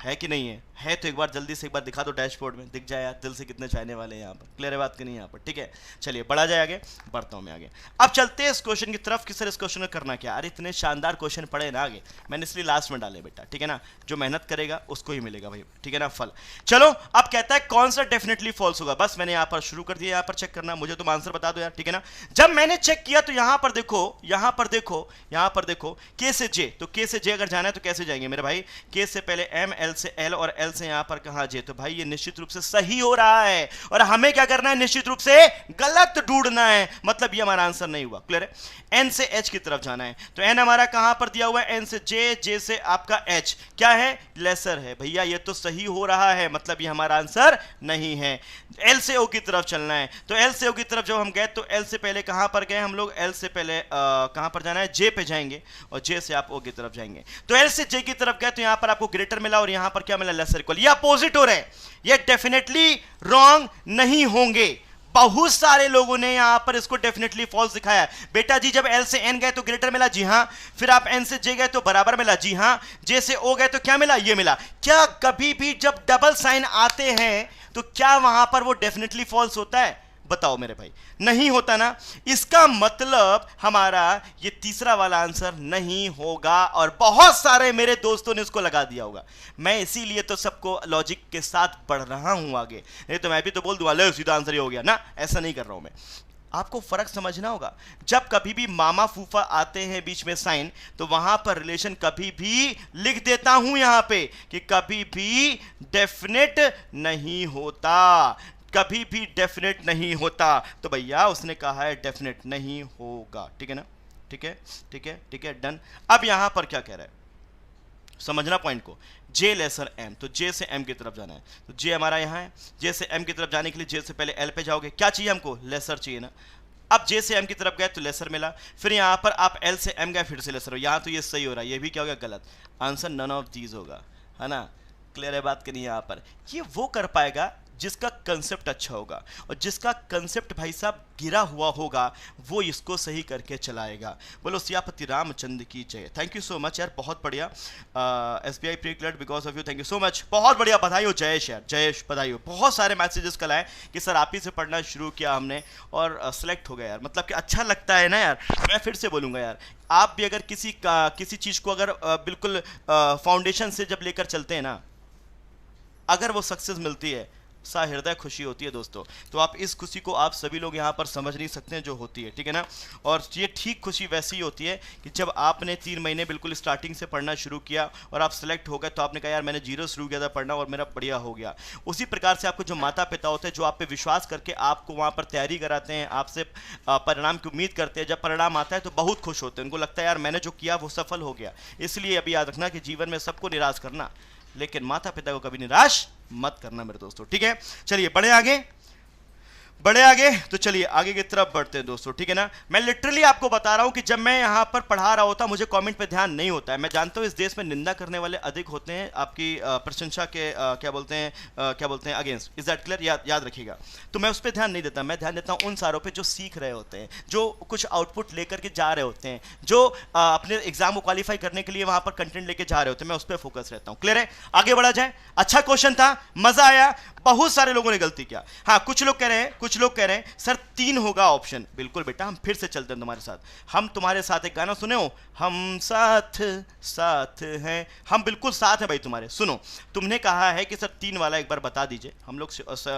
है कि नहीं है? है तो एक बार जल्दी से एक बार दिखा दो, डैशबोर्ड में दिख जाए यार दिल से कितने चाहने वाले हैं यहाँ पर। क्लियर है बात कि नहीं यहाँ पर? ठीक है, चलिए बढ़ा जाए आगे, बढ़ता हूँ मैं आगे। अब चलते हैं इस क्वेश्चन की तरफ कि सर इस क्वेश्चन में करना क्या। अरे इतने शानदार क्वेश्चन पड़े ना आगे, मैंने इसलिए लास्ट में डाले बेटा, ठीक है ना। जो मेहनत करेगा उसको ही मिलेगा भाई, ठीक है ना, फल। चलो अब कहता है कौन सा डेफिनेटली फॉल्स होगा। बस मैंने यहाँ पर शुरू कर दिया, यहाँ पर चेक करना, मुझे तुम आंसर बता दो यार, ठीक है ना। जब मैंने चेक किया तो यहाँ पर देखो, यहाँ पर देखो, यहाँ पर देखो के से जे, तो के से जे अगर जाना है तो कैसे जाएंगे मेरे भाई? के से पहले एम, एल से एल और एल से यहाँ पर कहा जे, तो भाई ये निश्चित रूप से सही हो रहा है और हमें क्या करना है? निश्चित रूप से गलत ढूंढना है। मतलब ये हमारा आंसर नहीं हुआ। क्लियर है? एन से एच की तरफ जाना है तो एन हमारा कहां पर दिया हुआ है? एन से जे, जे से आपका एच क्या है? लेसर है। भैया ये तो सही हो रहा है, मतलब ये हमारा आंसर नहीं है। एल से ओ की तरफ चलना है तो एल से ओ की तरफ जब हम गए तो एल से पहले कहां पर गए हम लोग? एल से पहले कहां पर जाना है? जे पे जाएंगे और जे से आप ओ की तरफ जाएंगे। तो एल से जे की तरफ गए तो यहां पर आपको ग्रेटर मिला और यहां पर क्या मिला? Laser equal. ये अपोजिट हो रहे हैं, ये डेफिनेटली रॉन्ग नहीं होंगे। बहुत सारे लोगों ने यहां पर इसको डेफिनेटली फॉल्स दिखाया। बेटा जी जब एल से एन गए तो ग्रेटर मिला, जी हां। फिर आप एन से जे गए तो बराबर मिला, जी हां। जे से ओ गए तो क्या मिला? ये मिला। क्या कभी भी जब डबल साइन आते हैं तो क्या वहां पर वो डेफिनेटली फॉल्स होता है? बताओ मेरे भाई, नहीं होता ना। इसका मतलब हमारा ये तीसरा वाला आंसर नहीं होगा और बहुत सारे मेरे दोस्तों ने इसको लगा दिया होगा। मैं इसीलिए तो सबको लॉजिक के साथ बढ़ रहा हूं आगे, नहीं तो मैं भी तो बोल दूंगा ले सीधा आंसर ही हो गया ना, ऐसा नहीं कर रहा हूं मैं। आपको फर्क समझना होगा। जब कभी भी मामा फूफा आते हैं बीच में साइन, तो वहां पर रिलेशन कभी भी लिख देता हूं यहां पे कि कभी भी डेफिनेट नहीं होता, कभी भी डेफिनेट नहीं होता। तो भैया उसने कहा है डेफिनेट नहीं होगा, ठीक है ना, ठीक है, ठीक है, ठीक है, डन। अब यहां पर क्या कह रहा है, समझना पॉइंट को, जे लेसर एम, तो जे से एम की तरफ जाना है, तो जे हमारा यहाँ है, जे से एम की तरफ जाने के लिए जे से पहले एल पे जाओगे, क्या चाहिए हमको, लेसर चाहिए ना। अब जे से एम की तरफ गए तो लेसर मिला, फिर यहाँ पर आप एल से एम गए फिर से लेसर हो, यहाँ तो ये सही हो रहा है, ये भी क्या हो गया गलत, आंसर नन ऑफ दीज होगा, है ना। क्लियर है बात करनी, यहाँ पर ये वो कर पाएगा जिसका कंसेप्ट अच्छा होगा, और जिसका कंसेप्ट भाई साहब गिरा हुआ होगा वो इसको सही करके चलाएगा। बोलो सियापति रामचंद्र की जय। थैंक यू सो मच यार, बहुत बढ़िया। SBI pre cleared because of you, thank you so much, बहुत बढ़िया, बधाई हो जयेश यार, जयेश बधाई हो। बहुत सारे मैसेजेस कल आए कि सर आप ही से पढ़ना शुरू किया हमने और सेलेक्ट हो गया यार, मतलब कि अच्छा लगता है ना यार। मैं फिर से बोलूँगा यार, आप भी अगर किसी चीज़ को अगर बिल्कुल फाउंडेशन से जब लेकर चलते हैं ना, अगर वो सक्सेस मिलती है, सा हृदय खुशी होती है दोस्तों। तो आप इस खुशी को आप सभी लोग यहाँ पर समझ नहीं सकते हैं जो होती है, ठीक है ना। और ये ठीक खुशी वैसी ही होती है कि जब आपने 3 महीने बिल्कुल स्टार्टिंग से पढ़ना शुरू किया और आप सेलेक्ट हो गए, तो आपने कहा यार मैंने 0 शुरू किया था पढ़ना और मेरा बढ़िया हो गया। उसी प्रकार से आपको जो माता पिता होते हैं, जो आप पे विश्वास करके आपको वहाँ पर तैयारी कराते हैं, आपसे परिणाम की उम्मीद करते हैं, जब परिणाम आता है तो बहुत खुश होते हैं, उनको लगता है यार मैंने जो किया वो सफल हो गया। इसलिए अभी याद रखना कि जीवन में सबको निराश करना, लेकिन माता पिता को कभी निराश मत करना मेरे दोस्तों, ठीक है। चलिए बढ़े आगे, बढ़े आगे, तो चलिए आगे की तरफ बढ़ते हैं दोस्तों, ठीक है ना। मैं लिटरली आपको बता रहा हूं कि जब मैं यहां पर पढ़ा रहा होता मुझे कमेंट पे ध्यान नहीं होता है। मैं जानता हूं इस देश में निंदा करने वाले अधिक होते हैं आपकी प्रशंसा के क्या बोलते हैं अगेंस्ट, इज दैट क्लियर, याद रखिएगा। तो मैं उस पर ध्यान नहीं देता, मैं ध्यान देता हूं उन सारों पे जो सीख रहे होते हैं, जो कुछ आउटपुट लेकर के जा रहे होते हैं, जो अपने एग्जाम को क्वालिफाई करने के लिए वहां पर कंटेंट लेके जा रहे होते हैं, मैं उस पर फोकस रहता हूं। क्लियर है, आगे बढ़ा जाए। अच्छा क्वेश्चन था, मजा आया, बहुत सारे लोगों ने गलती किया। हाँ, कुछ लोग कह रहे हैं सर 3 होगा ऑप्शन। बिल्कुल बेटा, हम फिर से चलते हैं तुम्हारे साथ, हम तुम्हारे साथ एक गाना सुने हो, हम साथ साथ हैं, हम बिल्कुल साथ हैं भाई तुम्हारे। सुनो, तुमने कहा है कि सर 3 वाला एक बार बता दीजिए, हम लोग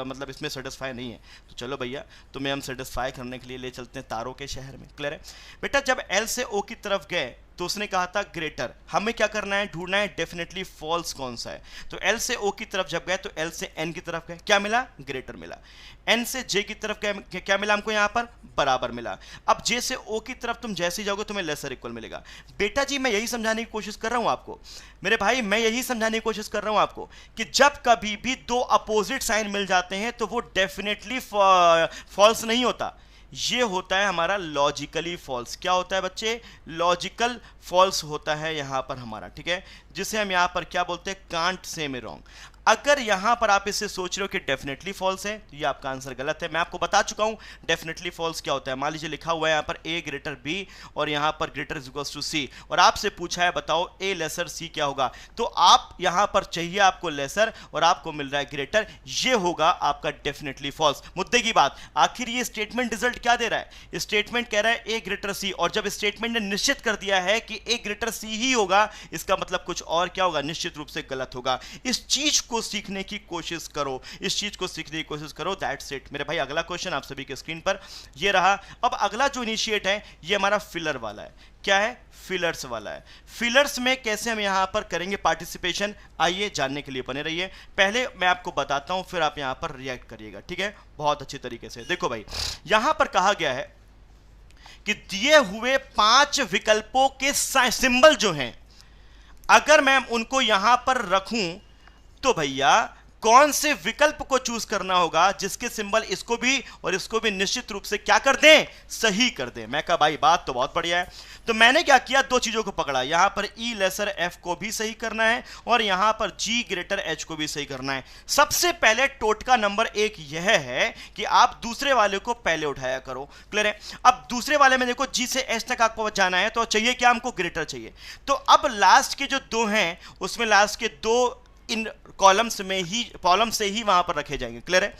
मतलब इसमें सेटिस्फाई नहीं है, तो चलो भैया तुम्हें हम सेटिस्फाई करने के लिए ले चलते हैं तारों के शहर में। क्लियर है बेटा, जब एल से ओ की तरफ गए तो उसने कहा था ग्रेटर, हमें क्या करना है, ढूंढना है डेफिनेटली फॉल्स कौन सा है। तो एल से ओ की तरफ जब गए तो एल से एन की तरफ गए, क्या मिला, ग्रेटर मिला। एन से जे की तरफ क्या मिला हमको यहाँ पर, बराबर मिला। अब जे से ओ की तरफ तुम जैसे ही जाओगे तुम्हें लेसर इक्वल मिलेगा। बेटा जी मैं यही समझाने की कोशिश कर रहा हूं आपको, मेरे भाई मैं यही समझाने की कोशिश कर रहा हूं आपको कि जब कभी भी 2 अपोजिट साइन मिल जाते हैं तो वो डेफिनेटली फॉल्स नहीं होता, ये होता है हमारा लॉजिकली फॉल्स। क्या होता है बच्चे, लॉजिकल फॉल्स होता है यहां पर हमारा, ठीक है, जिसे हम यहां पर क्या बोलते हैं, कांट से में रॉन्ग। अगर यहां पर आप इससे सोच रहे हो कि डेफिनेटली फॉल्स है, तो ये आपका आंसर गलत है। मैं आपको बता चुका हूं डेफिनेटली फॉल्स क्या होता है। मान लीजिए लिखा हुआ है यहां पर ए ग्रेटर बी और यहां पर ग्रेटर इज इक्वल्स टू सी, और आपसे पूछा है बताओ ए लेसर सी क्या होगा, तो आप यहां पर चाहिए आपको लेसर और आपको मिल रहा है ग्रेटर, ये होगा आपका डेफिनेटली फॉल्स। मुद्दे की बात, आखिर ये स्टेटमेंट रिजल्ट क्या दे रहा है, स्टेटमेंट कह रहा है ए ग्रेटर सी, और जब स्टेटमेंट ने निश्चित कर दिया है कि ए ग्रेटर सी ही होगा, इसका मतलब कुछ और क्या होगा, निश्चित रूप से गलत होगा। इस चीज को सीखने की कोशिश करो, इस चीज को सीखने की कोशिश करो, दैट्स इट मेरे भाई। अगला क्वेश्चन आप सभी के स्क्रीन पर ये रहा। अब अगला जो इनिशिएट है ये हमारा फिलर वाला है। क्या है, फिलर्स वाला है। फिलर्स में कैसे हम यहां पर करेंगे पार्टिसिपेशन, आइए जानने के लिए बने रहिए। पहले मैं आपको बताता हूं, फिर आप यहां पर रिएक्ट करिएगा, ठीक है, बहुत अच्छी तरीके से। देखो भाई, यहां पर कहा गया है कि दिए हुए 5 विकल्पों के सिंबल जो हैं, अगर मैं उनको यहां पर रखूं तो भैया कौन से विकल्प को चूज करना होगा जिसके सिंबल इसको भी और इसको भी निश्चित रूप से क्या कर दें, सही कर दें। मैं कहा भाई बात तो बहुत बढ़िया है। तो मैंने क्या किया, 2 चीजों को पकड़ा, यहां पर ई लेसर एफ को भी सही करना है और यहां पर जी ग्रेटर एच को भी सही करना है। सबसे पहले टोटका नंबर 1 यह है कि आप दूसरे वाले को पहले उठाया करो। क्लियर है। अब दूसरे वाले में देखो जी से एच तक आपको जाना है, तो चाहिए क्या, हमको ग्रेटर चाहिए। तो अब लास्ट के जो 2 हैं उसमें लास्ट के 2 इन कॉलम्स में ही, कॉलम से ही वहां पर रखे जाएंगे। क्लियर है।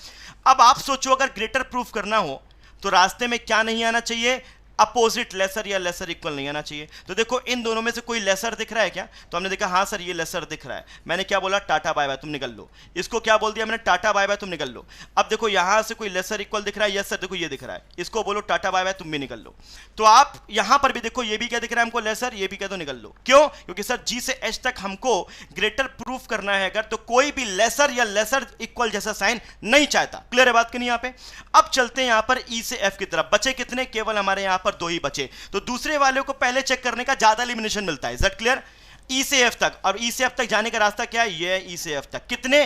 अब आप सोचो अगर ग्रेटर प्रूफ करना हो तो रास्ते में क्या नहीं आना चाहिए, अपोजिट लेसर या लेसर इक्वल नहीं आना चाहिए। तो देखो इन दोनों में से कोई लेसर दिख रहा है क्या? तो हमने देखा हाँ सर ये लेसर दिख रहा है। मैंने क्या बोला? टाटा बाय बाय तुम निकल लो। इसको क्या बोल दिया मैंने? टाटा बाय बाय तुम निकल लो। अब देखो यहां से कोई लेसर इक्वल दिख रहा है? यस सर देखो ये दिख रहा है। इसको बोलो टाटा बाय बाय तुम भी निकल लो। तो आप यहां पर भी देखो ये भी क्या दिख रहा है हमको? लेसर। ये भी क्या? तो निकल लो। क्यों? क्योंकि सर जी से एच तक हमको ग्रेटर प्रूफ करना है अगर, तो कोई भी लेसर या लेसर इक्वल जैसा साइन नहीं चाहता। क्लियर है बात कि नहीं यहाँ पे? अब चलते हैं यहां पर ई से एफ की तरफ। बचे कितने? केवल हमारे यहां पर 2 ही बचे। तो दूसरे वाले को पहले चेक करने का ज्यादा एलिमिनेशन मिलता है। Is that clear? ई से एफ तक। और ई से एफ तक जाने का रास्ता क्या है? ये ई से एफ तक कितने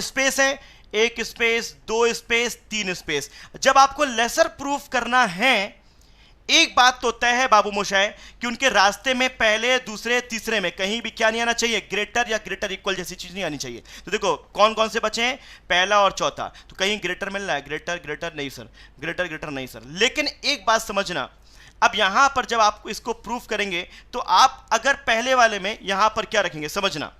स्पेस है? 1 स्पेस, 2 स्पेस, 3 स्पेस। जब आपको लेसर प्रूफ करना है, एक बात तो तय है बाबू मोशाय कि उनके रास्ते में पहले, दूसरे, तीसरे में कहीं भी क्या नहीं आना चाहिए? ग्रेटर या ग्रेटर इक्वल जैसी चीज नहीं आनी चाहिए। तो देखो कौन कौन से बचे हैं? पहला और चौथा। तो कहीं ग्रेटर मिल रहा है? ग्रेटर ग्रेटर नहीं सर, ग्रेटर ग्रेटर नहीं सर। लेकिन एक बात समझना, अब यहां पर जब आप इसको प्रूफ करेंगे तो आप अगर पहले वाले में यहां पर क्या रखेंगे समझना।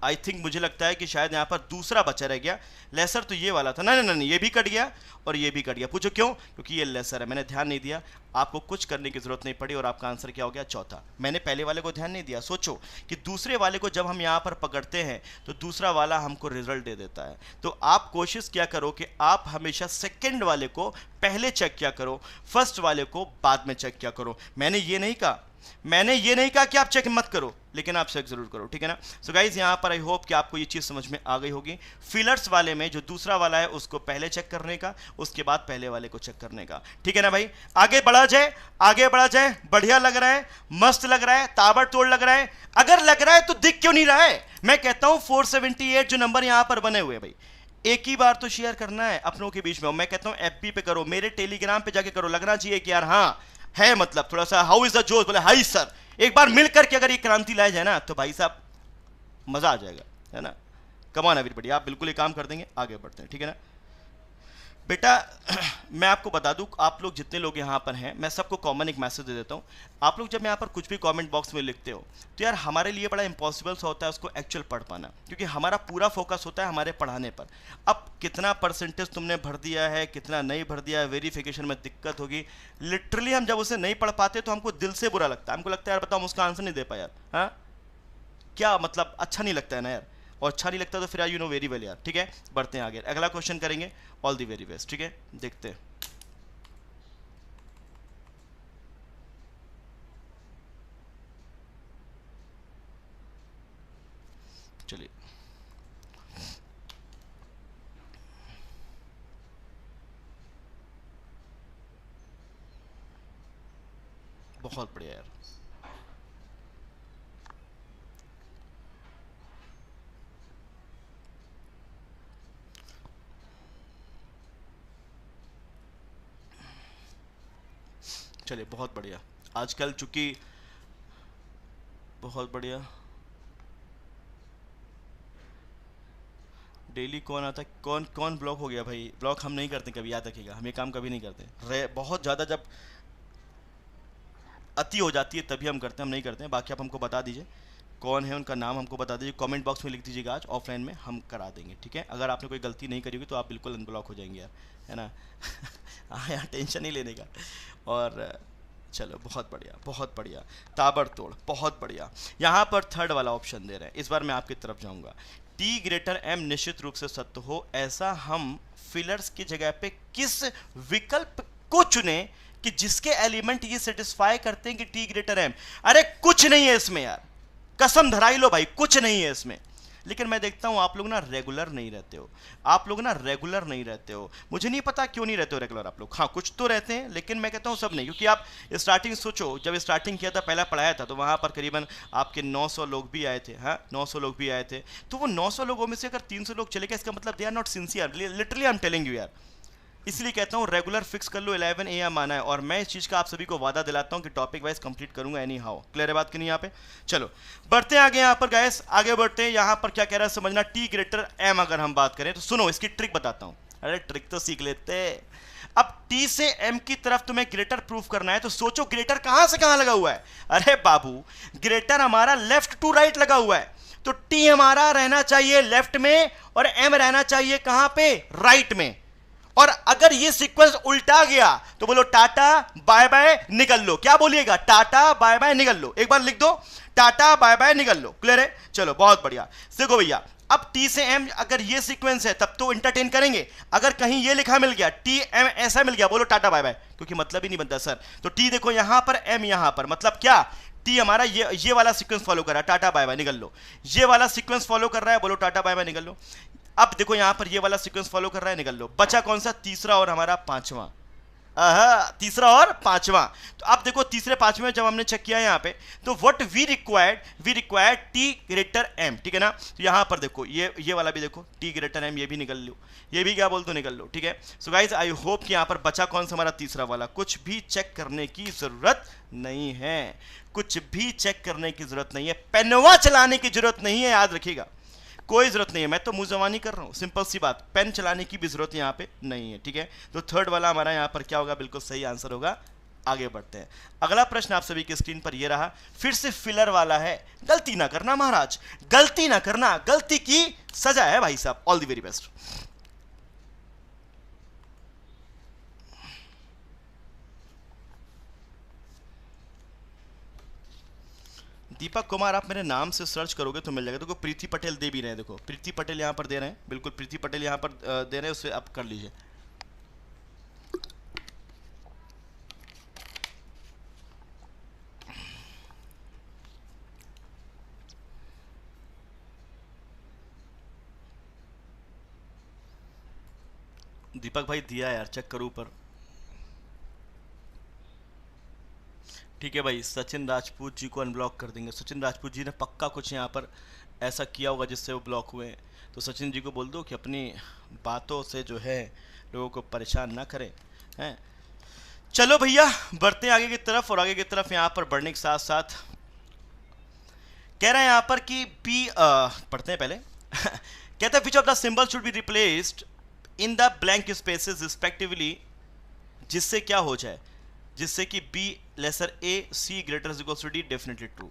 आई थिंक मुझे लगता है कि शायद यहाँ पर दूसरा बचा रह गया। लेसर तो ये वाला था। नहीं नहीं नहीं, ये भी कट गया और ये भी कट गया। पूछो क्यों? क्योंकि ये लेसर है। मैंने ध्यान नहीं दिया, आपको कुछ करने की जरूरत नहीं पड़ी और आपका आंसर क्या हो गया? चौथा। मैंने पहले वाले को ध्यान नहीं दिया। सोचो कि दूसरे वाले को जब हम यहाँ पर पकड़ते हैं तो दूसरा वाला हमको रिजल्ट दे देता है। तो आप कोशिश क्या करो कि आप हमेशा सेकेंड वाले को पहले चेक किया करो, फर्स्ट वाले को बाद में चेक किया करो। मैंने ये नहीं कहा कि आप चेक मत करो, लेकिन आप चेक जरूर करो। ठीक है ना? सो गाइज यहाँ पर आई होप कि आपको ये चीज समझ में आ गई होगी। फिलर्स वाले में जो दूसरा वाला है उसको पहले चेक करने का, उसके बाद पहले वाले को चेक करने का। ठीक है ना भाई? आगे बढ़ा जाए, आगे बढ़ा जाए। बढ़िया लग रहा है, मस्त लग रहा है, ताबड़तोड़ लग रहा है। अगर लग रहा है तो दिख क्यों नहीं रहा है? मैं कहता हूं 478 जो नंबर यहां पर बने हुए भाई, एक ही बार तो शेयर करना है अपनों के बीच में। मैं कहता हूं एफबी पे करो, मेरे टेलीग्राम पे जाके करो। लगना चाहिए कि यार हाँ है, मतलब थोड़ा सा हाउ इज द जोश, बोले हाई सर। एक बार मिल करके अगर ये क्रांति लाई जाए ना तो भाई साहब मजा आ जाएगा, है ना? कम ऑन एवरीबॉडी, आप बिल्कुल ये काम कर देंगे। आगे बढ़ते हैं। ठीक है ना बेटा? मैं आपको बता दूं, आप लोग जितने लोग यहाँ पर हैं, मैं सबको कॉमन एक मैसेज दे देता हूँ। आप लोग जब यहाँ पर कुछ भी कमेंट बॉक्स में लिखते हो तो यार हमारे लिए बड़ा इंपॉसिबल सा होता है उसको एक्चुअल पढ़ पाना, क्योंकि हमारा पूरा फोकस होता है हमारे पढ़ाने पर। अब कितना परसेंटेज तुमने भर दिया है, कितना नहीं भर दिया है, वेरिफिकेशन में दिक्कत होगी। लिटरली हम जब उसे नहीं पढ़ पाते तो हमको दिल से बुरा लगता है। हमको लगता है यार बताओ हम उसका आंसर नहीं दे पाए यार। हाँ क्या मतलब? अच्छा नहीं लगता है ना यार। और अच्छा नहीं लगता तो फिर यू नो वेरी वेल यार। ठीक है, बढ़ते हैं आगे, अगला क्वेश्चन करेंगे। All the very best. ठीक है, देखते हैं। चलिए बहुत बढ़िया यार। चलिए बहुत बढ़िया। आजकल चूंकि बहुत बढ़िया डेली कौन आता है, कौन कौन ब्लॉक हो गया भाई? ब्लॉक हम नहीं करते कभी, याद रखिएगा। हम ये काम कभी नहीं करते। बहुत ज़्यादा जब अति हो जाती है तभी हम करते हैं, हम नहीं करते हैं। बाकी आप हमको बता दीजिए कौन है, उनका नाम हमको बता दीजिए, कमेंट बॉक्स में लिख दीजिएगा। आज ऑफलाइन में हम करा देंगे। ठीक है? अगर आपने कोई गलती नहीं करी होगी तो आप बिल्कुल अनब्लॉक हो जाएंगे यार, है ना? हाँ यार, टेंशन नहीं लेने का। और चलो बहुत बढ़िया, बहुत बढ़िया, ताबड़तोड़, बहुत बढ़िया। यहाँ पर थर्ड वाला ऑप्शन दे रहे हैं। इस बार मैं आपकी तरफ जाऊँगा। टी ग्रेटर एम निश्चित रूप से सत्य हो, ऐसा हम फिलर्स की जगह पे किस विकल्प को चुने कि जिसके एलिमेंट ये सेटिस्फाई करते हैं कि टी ग्रेटर एम। अरे कुछ नहीं है इसमें यार, कसम धराई लो भाई, कुछ नहीं है इसमें। लेकिन मैं देखता हूं आप लोग ना रेगुलर नहीं रहते हो। आप लोग ना रेगुलर नहीं रहते हो। मुझे नहीं पता क्यों नहीं रहते हो रेगुलर आप लोग। हाँ कुछ तो रहते हैं, लेकिन मैं कहता हूं सब नहीं। क्योंकि आप स्टार्टिंग सोचो, जब स्टार्टिंग किया था, पहला पढ़ाया था, तो वहां पर करीबन आपके 900 लोग भी आए थे। हाँ 900 लोग भी आए थे। तो वो 900 लोगों में से अगर 300 लोग चले गए, इसका मतलब they are not sincere. Literally I am telling you यार। इसलिए कहता हूँ रेगुलर फिक्स कर लो, 11 AM आना है। और मैं इस चीज़ का आप सभी को वादा दिलाता हूँ कि टॉपिक वाइज कंप्लीट करूंगा एनी हाउ। क्लियर है बात कि नहीं यहाँ पे? चलो बढ़ते हैं आगे। यहाँ पर गाइस आगे बढ़ते हैं। यहाँ पर क्या कह रहा है समझना। टी ग्रेटर एम अगर हम बात करें तो सुनो इसकी ट्रिक बताता हूँ। अरे ट्रिक तो सीख लेते। अब टी से एम की तरफ तुम्हें ग्रेटर प्रूफ करना है तो सोचो ग्रेटर कहाँ से कहाँ लगा हुआ है। अरे बाबू ग्रेटर हमारा लेफ्ट टू राइट लगा हुआ है, तो टी हमारा रहना चाहिए लेफ्ट में और एम रहना चाहिए कहाँ पे? राइट में। और अगर ये सीक्वेंस उल्टा गया तो बोलो टाटा बाय बाय निकल लो। क्या बोलिएगा? टाटा बाय बाय निकल लो। एक बार लिख दो, टाटा बाय बाय निकल लो। क्लियर है? चलो बहुत बढ़िया। देखो भैया, अब टी से एम अगर ये सीक्वेंस है तब तो एंटरटेन करेंगे। अगर कहीं ये लिखा मिल गया, टी एम ऐसा मिल गया, बोलो टाटा बाय बाय, क्योंकि मतलब ही नहीं बनता सर। तो टी देखो यहां पर, एम यहां पर, मतलब क्या? टी हमारा ये वाला सीक्वेंस फॉलो कर रहा है, टाटा बाय बाय निकल लो। ये वाला सीक्वेंस फॉलो कर रहा है, बोलो टाटा बाय बाय निकल लो। अब देखो यहां पर ये वाला सीक्वेंस फॉलो कर रहा है, निकल लो। बचा कौन सा? तीसरा और हमारा पांचवा। तीसरा और पांचवा। तो अब देखो तीसरे पांचवें जब हमने चेक किया यहां पे, तो what we required T greater M, ठीक है ना। तो यहां पर देखो ये वाला भी देखो, टी ग्रेटर एम, ये भी निकल लो, ये भी क्या बोल दो निकल लो, ठीक है। सो गाइस आई होप कि यहां पर बचा कौन सा? हमारा तीसरा वाला। कुछ भी चेक करने की जरूरत नहीं है, कुछ भी चेक करने की जरूरत नहीं है, पेनवा चलाने की जरूरत नहीं है, याद रखिएगा, कोई जरूरत नहीं है। मैं तो मुंह जवानी कर रहा हूं, सिंपल सी बात, पेन चलाने की भी जरूरत यहां पे नहीं है, ठीक है। तो थर्ड वाला हमारा यहां पर क्या होगा? बिल्कुल सही आंसर होगा। आगे बढ़ते हैं। अगला प्रश्न आप सभी की स्क्रीन पर यह रहा, फिर से फिलर वाला है। गलती ना करना महाराज, गलती ना करना, गलती की सजा है भाई साहब। All the very best. Deepak Kumar, आप मेरे नाम से सर्च करोगे तो मिल जाएगा। देखो प्रीति पटेल दे भी रहे हैं, देखो प्रीति पटेल यहां पर दे रहे हैं, बिल्कुल प्रीति पटेल यहां पर दे रहे हैं, उससे आप कर लीजिए। दीपक भाई दिया यार, चेक करो ऊपर। ठीक है भाई, सचिन राजपूत जी को अनब्लॉक कर देंगे। सचिन राजपूत जी ने पक्का कुछ यहाँ पर ऐसा किया होगा जिससे वो ब्लॉक हुए। तो सचिन जी को बोल दो कि अपनी बातों से जो है लोगों को परेशान ना करें, हैं। चलो भैया बढ़ते हैं आगे की तरफ। और आगे की तरफ यहाँ पर बढ़ने के साथ साथ कह रहे हैं यहाँ पर कि पी पढ़ते हैं पहले। कहता है which of the symbol should be replaced in the blank spaces respectively, जिससे क्या हो जाए? जिससे कि B lesser A, C greater equals to D. Definitely true,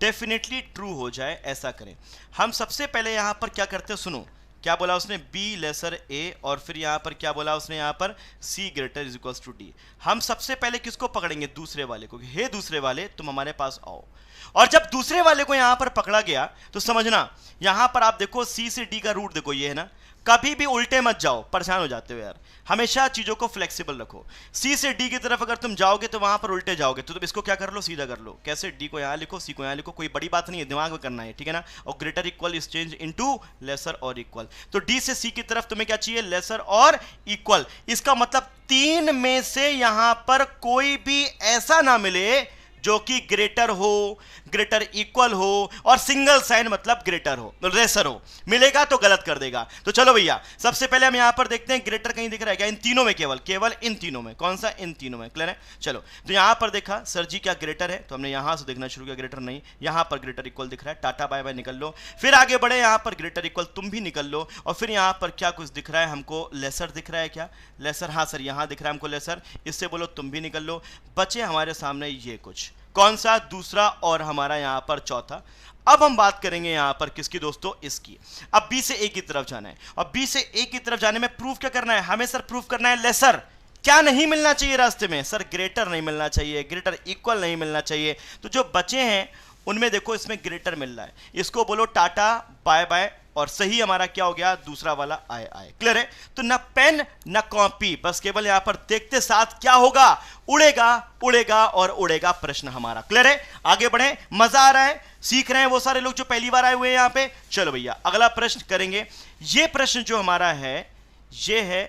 definitely true हो जाए, ऐसा करें। हम सबसे पहले यहां पर क्या करते हैं, सुनो क्या बोला उसने? बी लेसर ए, और फिर यहां पर क्या बोला उसने? यहां पर सी ग्रेटर इक्वल्स टू डी। हम सबसे पहले किसको पकड़ेंगे? दूसरे वाले को। हे दूसरे वाले, तुम हमारे पास आओ। और जब दूसरे वाले को यहां पर पकड़ा गया तो समझना, यहां पर आप देखो सी से डी का रूट देखो, ये है ना। कभी भी उल्टे मत जाओ, परेशान हो जाते हो यार। हमेशा चीजों को फ्लेक्सिबल रखो। सी से डी की तरफ अगर तुम जाओगे तो वहां पर उल्टे जाओगे, तो तुम इसको क्या कर लो? सीधा कर लो। कैसे? डी को यहां लिखो, सी को यहां लिखो, कोई बड़ी बात नहीं है, दिमाग में करना है, ठीक है ना। और greater equal is change into lesser और इक्वल। तो डी से सी की तरफ तुम्हें क्या चाहिए? लेसर और इक्वल। इसका मतलब तीन में से यहां पर कोई भी ऐसा ना मिले जो कि ग्रेटर हो, ग्रेटर इक्वल हो, और सिंगल साइन मतलब ग्रेटर हो, लेसर हो। मिलेगा तो गलत कर देगा। तो चलो भैया सबसे पहले हम यहां पर देखते हैं ग्रेटर कहीं दिख रहा है क्या? इन तीनों में, केवल इन तीनों में। कौन सा? इन तीनों में। क्लियर है? चलो तो यहां पर देखा सर जी क्या ग्रेटर है, तो हमने यहां से देखना शुरू किया, ग्रेटर नहीं। यहां पर ग्रेटर इक्वल दिख रहा है, टाटा बाय बाय निकल लो। फिर आगे बढ़े, यहां पर ग्रेटर इक्वल तुम भी निकल लो। और फिर यहां पर क्या कुछ दिख रहा है हमको? लेसर दिख रहा है क्या? लेसर, हाँ सर यहां दिख रहा है हमको लेसर, इससे बोलो तुम भी निकल लो। बचे हमारे सामने ये कुछ, कौन सा? दूसरा और हमारा यहां पर चौथा। अब हम बात करेंगे यहां पर किसकी दोस्तों? इसकी। अब बी से ए की तरफ जाना है, और बी से ए की तरफ जाने में प्रूफ क्या करना है हमें? सर प्रूफ करना है लेसर। क्या नहीं मिलना चाहिए रास्ते में? सर ग्रेटर नहीं मिलना चाहिए, ग्रेटर इक्वल नहीं मिलना चाहिए। तो जो बचे हैं उनमें देखो इसमें ग्रेटर मिल रहा है, इसको बोलो टाटा बाय बाय, और सही हमारा क्या हो गया? दूसरा वाला आए आए। क्लियर है? तो ना पेन ना कॉपी, बस केवल यहां पर देखते साथ क्या होगा? उड़ेगा उड़ेगा और उड़ेगा प्रश्न हमारा। क्लियर है? आगे बढ़े, मजा आ रहा है, सीख रहे हैं वो सारे लोग जो पहली बार आए हुए हैं यहां पे। चलो भैया अगला प्रश्न करेंगे। ये प्रश्न जो हमारा है ये है,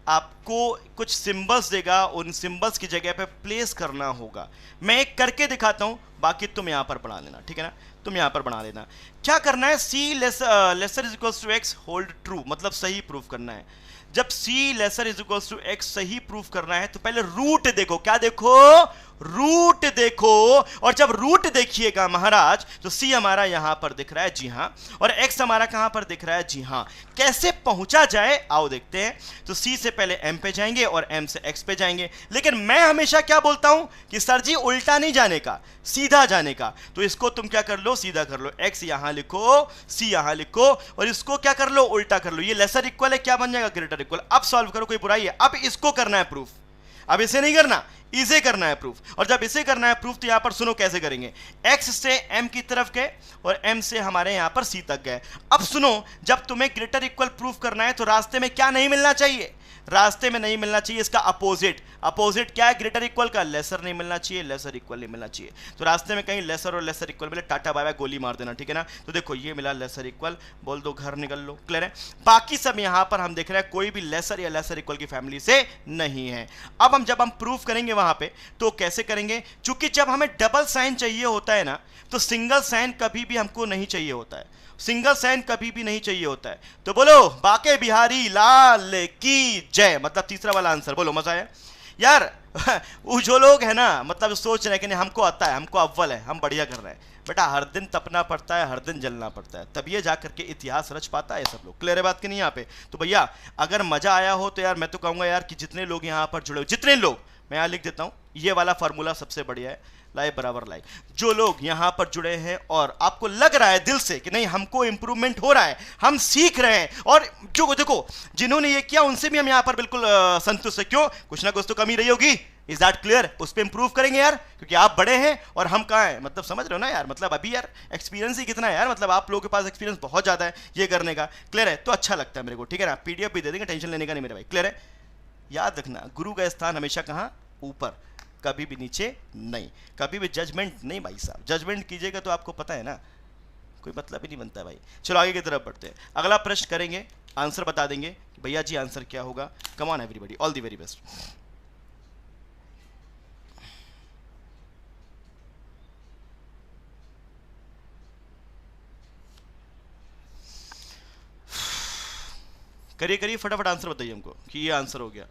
आपको कुछ सिंबल्स देगा, उन सिंबल्स की जगह पे प्लेस करना होगा। मैं एक करके दिखाता हूं, बाकी तुम यहां पर बना लेना, ठीक है ना। तुम यहां पर बना लेना। क्या करना है? C lesser is equals to X hold true, मतलब सही प्रूफ करना है। जब C lesser is equals to X सही प्रूफ करना है तो पहले रूट देखो। क्या देखो? रूट देखो, और जब रूट देखिएगा महाराज तो सी हमारा यहां पर दिख रहा है, जी हां, और एक्स हमारा कहां पर दिख रहा है, जी हां। कैसे पहुंचा जाए आओ देखते हैं। तो सी से पहले एम पे जाएंगे और एम से एक्स पे जाएंगे, लेकिन मैं हमेशा क्या बोलता हूं कि सर जी उल्टा नहीं जाने का, सीधा जाने का। तो इसको तुम क्या कर लो, सीधा कर लो, एक्स यहां लिखो, सी यहां लिखो, और इसको क्या कर लो, उल्टा कर लो। ये लेसर इक्वल है, क्या बन जाएगा, ग्रेटर इक्वल। अब सॉल्व करो, कोई बुराई है। अब इसको करना है प्रूफ, अब इसे नहीं करना, इसे करना है प्रूफ। और जब इसे करना है प्रूफ तो यहां पर सुनो कैसे करेंगे। x से m की तरफ गए और m से हमारे यहां पर c तक गए। अब सुनो, जब तुम्हें ग्रेटर इक्वल प्रूफ करना है तो रास्ते में क्या नहीं मिलना चाहिए, रास्ते में नहीं मिलना चाहिए इसका अपोजिट। अपोजिट क्या है ग्रेटर इक्वल का, लेसर नहीं मिलना चाहिए, लेसर इक्वल नहीं मिलना चाहिए। तो रास्ते में कहीं लेसर और लेसर इक्वल मिले, टाटा बाय बाय, गोली मार देना, ठीक है ना। तो देखो ये मिला लेसर इक्वल, बोल दो घर निकल लो, क्लियर है। बाकी सब यहां पर हम देख रहे हैं कोई भी लेसर या लेसर इक्वल की फैमिली से नहीं है। अब जब हम प्रूफ करेंगे वहां पे तो कैसे करेंगे, चूंकि जब हमें डबल साइन चाहिए होता है ना, तो सिंगल साइन कभी भी हमको नहीं चाहिए होता है, सिंगल साइन कभी भी नहीं चाहिए होता है। तो बोलो बाके बिहारी लाल की जय, मतलब तीसरा वाला आंसर बोलो, मजा आया यार। वो जो लोग है ना, मतलब सोच रहे हैं कि नहीं हमको आता है, हमको अव्वल है, हम बढ़िया कर रहे हैं, बेटा हर दिन तपना पड़ता है, हर दिन जलना पड़ता है, तब ये जाकर के इतिहास रच पाता है सब लोग। क्लियर है बात कि नहीं यहाँ पे। तो भैया अगर मजा आया हो तो यार मैं तो कहूंगा यार कि जितने लोग यहाँ पर जुड़े हो, जितने लोग, मैं यहाँ लिख देता हूँ, ये वाला फार्मूला सबसे बढ़िया है, लाइक बराबर लाइक। जो लोग यहां पर जुड़े हैं और आपको लग रहा है दिल से कि नहीं हमको इंप्रूवमेंट हो रहा है, हम सीख रहे हैं, और जो देखो जिन्होंने ये किया उनसे भी हम यहां पर बिल्कुल संतुष्ट है। क्यों, कुछ ना कुछ तो कमी रही होगी, इज दैट क्लियर। उस पर इंप्रूव करेंगे यार, क्योंकि आप बड़े हैं और हम कहाँ हैं, मतलब समझ रहे हो ना यार, मतलब अभी यार एक्सपीरियंस ही कितना है यार, मतलब आप लोगों के पास एक्सपीरियंस बहुत ज्यादा है ये करने का। क्लियर है, तो अच्छा लगता है मेरे को, ठीक है ना। पीडीएफ भी दे देंगे, टेंशन लेने का नहीं मेरे भाई। क्लियर है, याद रखना गुरु का स्थान हमेशा कहाँ, ऊपर, कभी भी नीचे नहीं, कभी भी जजमेंट नहीं भाई साहब। जजमेंट कीजिएगा तो आपको पता है ना कोई मतलब ही नहीं बनता भाई। चलो आगे की तरफ बढ़ते हैं, अगला प्रश्न करेंगे, आंसर बता देंगे कि भैया जी आंसर क्या होगा। कम on everybody, all the very best. करिए करिए फटाफट आंसर बताइए हमको कि ये आंसर हो गया।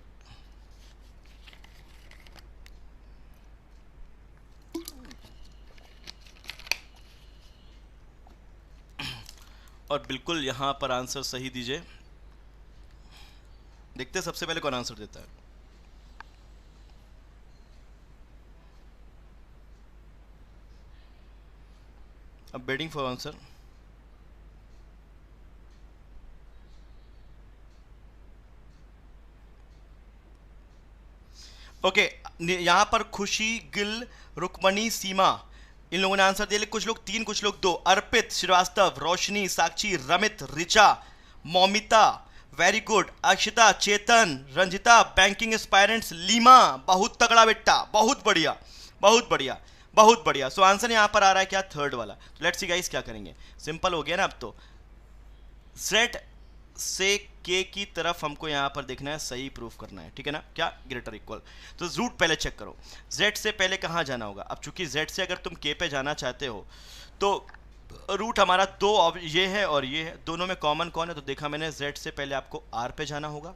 और बिल्कुल यहां पर आंसर सही दीजिए। देखते हैं सबसे पहले कौन आंसर देता है। अब वेटिंग फॉर आंसर। ओके, यहां पर खुशी, गिल, रुक्मणी, सीमा, इन लोगों ने आंसर दिया। कुछ लोग 3, कुछ लोग 2। अर्पित, श्रीवास्तव, रोशनी, साक्षी, रमित, रिचा, मौमिता, वेरी गुड, अक्षिता, चेतन, रंजिता, बैंकिंग एस्पायरेंट्स, लीमा, बहुत तगड़ा बेटा, बहुत बढ़िया, बहुत बढ़िया, बहुत बढ़िया। सो आंसर यहां पर आ रहा है क्या, थर्ड वाला। तो लेट्स सी गाइस क्या करेंगे, सिंपल हो गया ना अब तो। सेट से के की तरफ हमको यहां पर देखना है, सही प्रूफ करना है, ठीक है ना। क्या, ग्रेटर इक्वल। तो रूट पहले चेक करो, z से पहले कहां जाना होगा। अब चूंकि z से अगर तुम k पे जाना चाहते हो तो रूट हमारा दो, ये है और ये है, दोनों में कॉमन कौन है, तो देखा मैंने z से पहले आपको r पे जाना होगा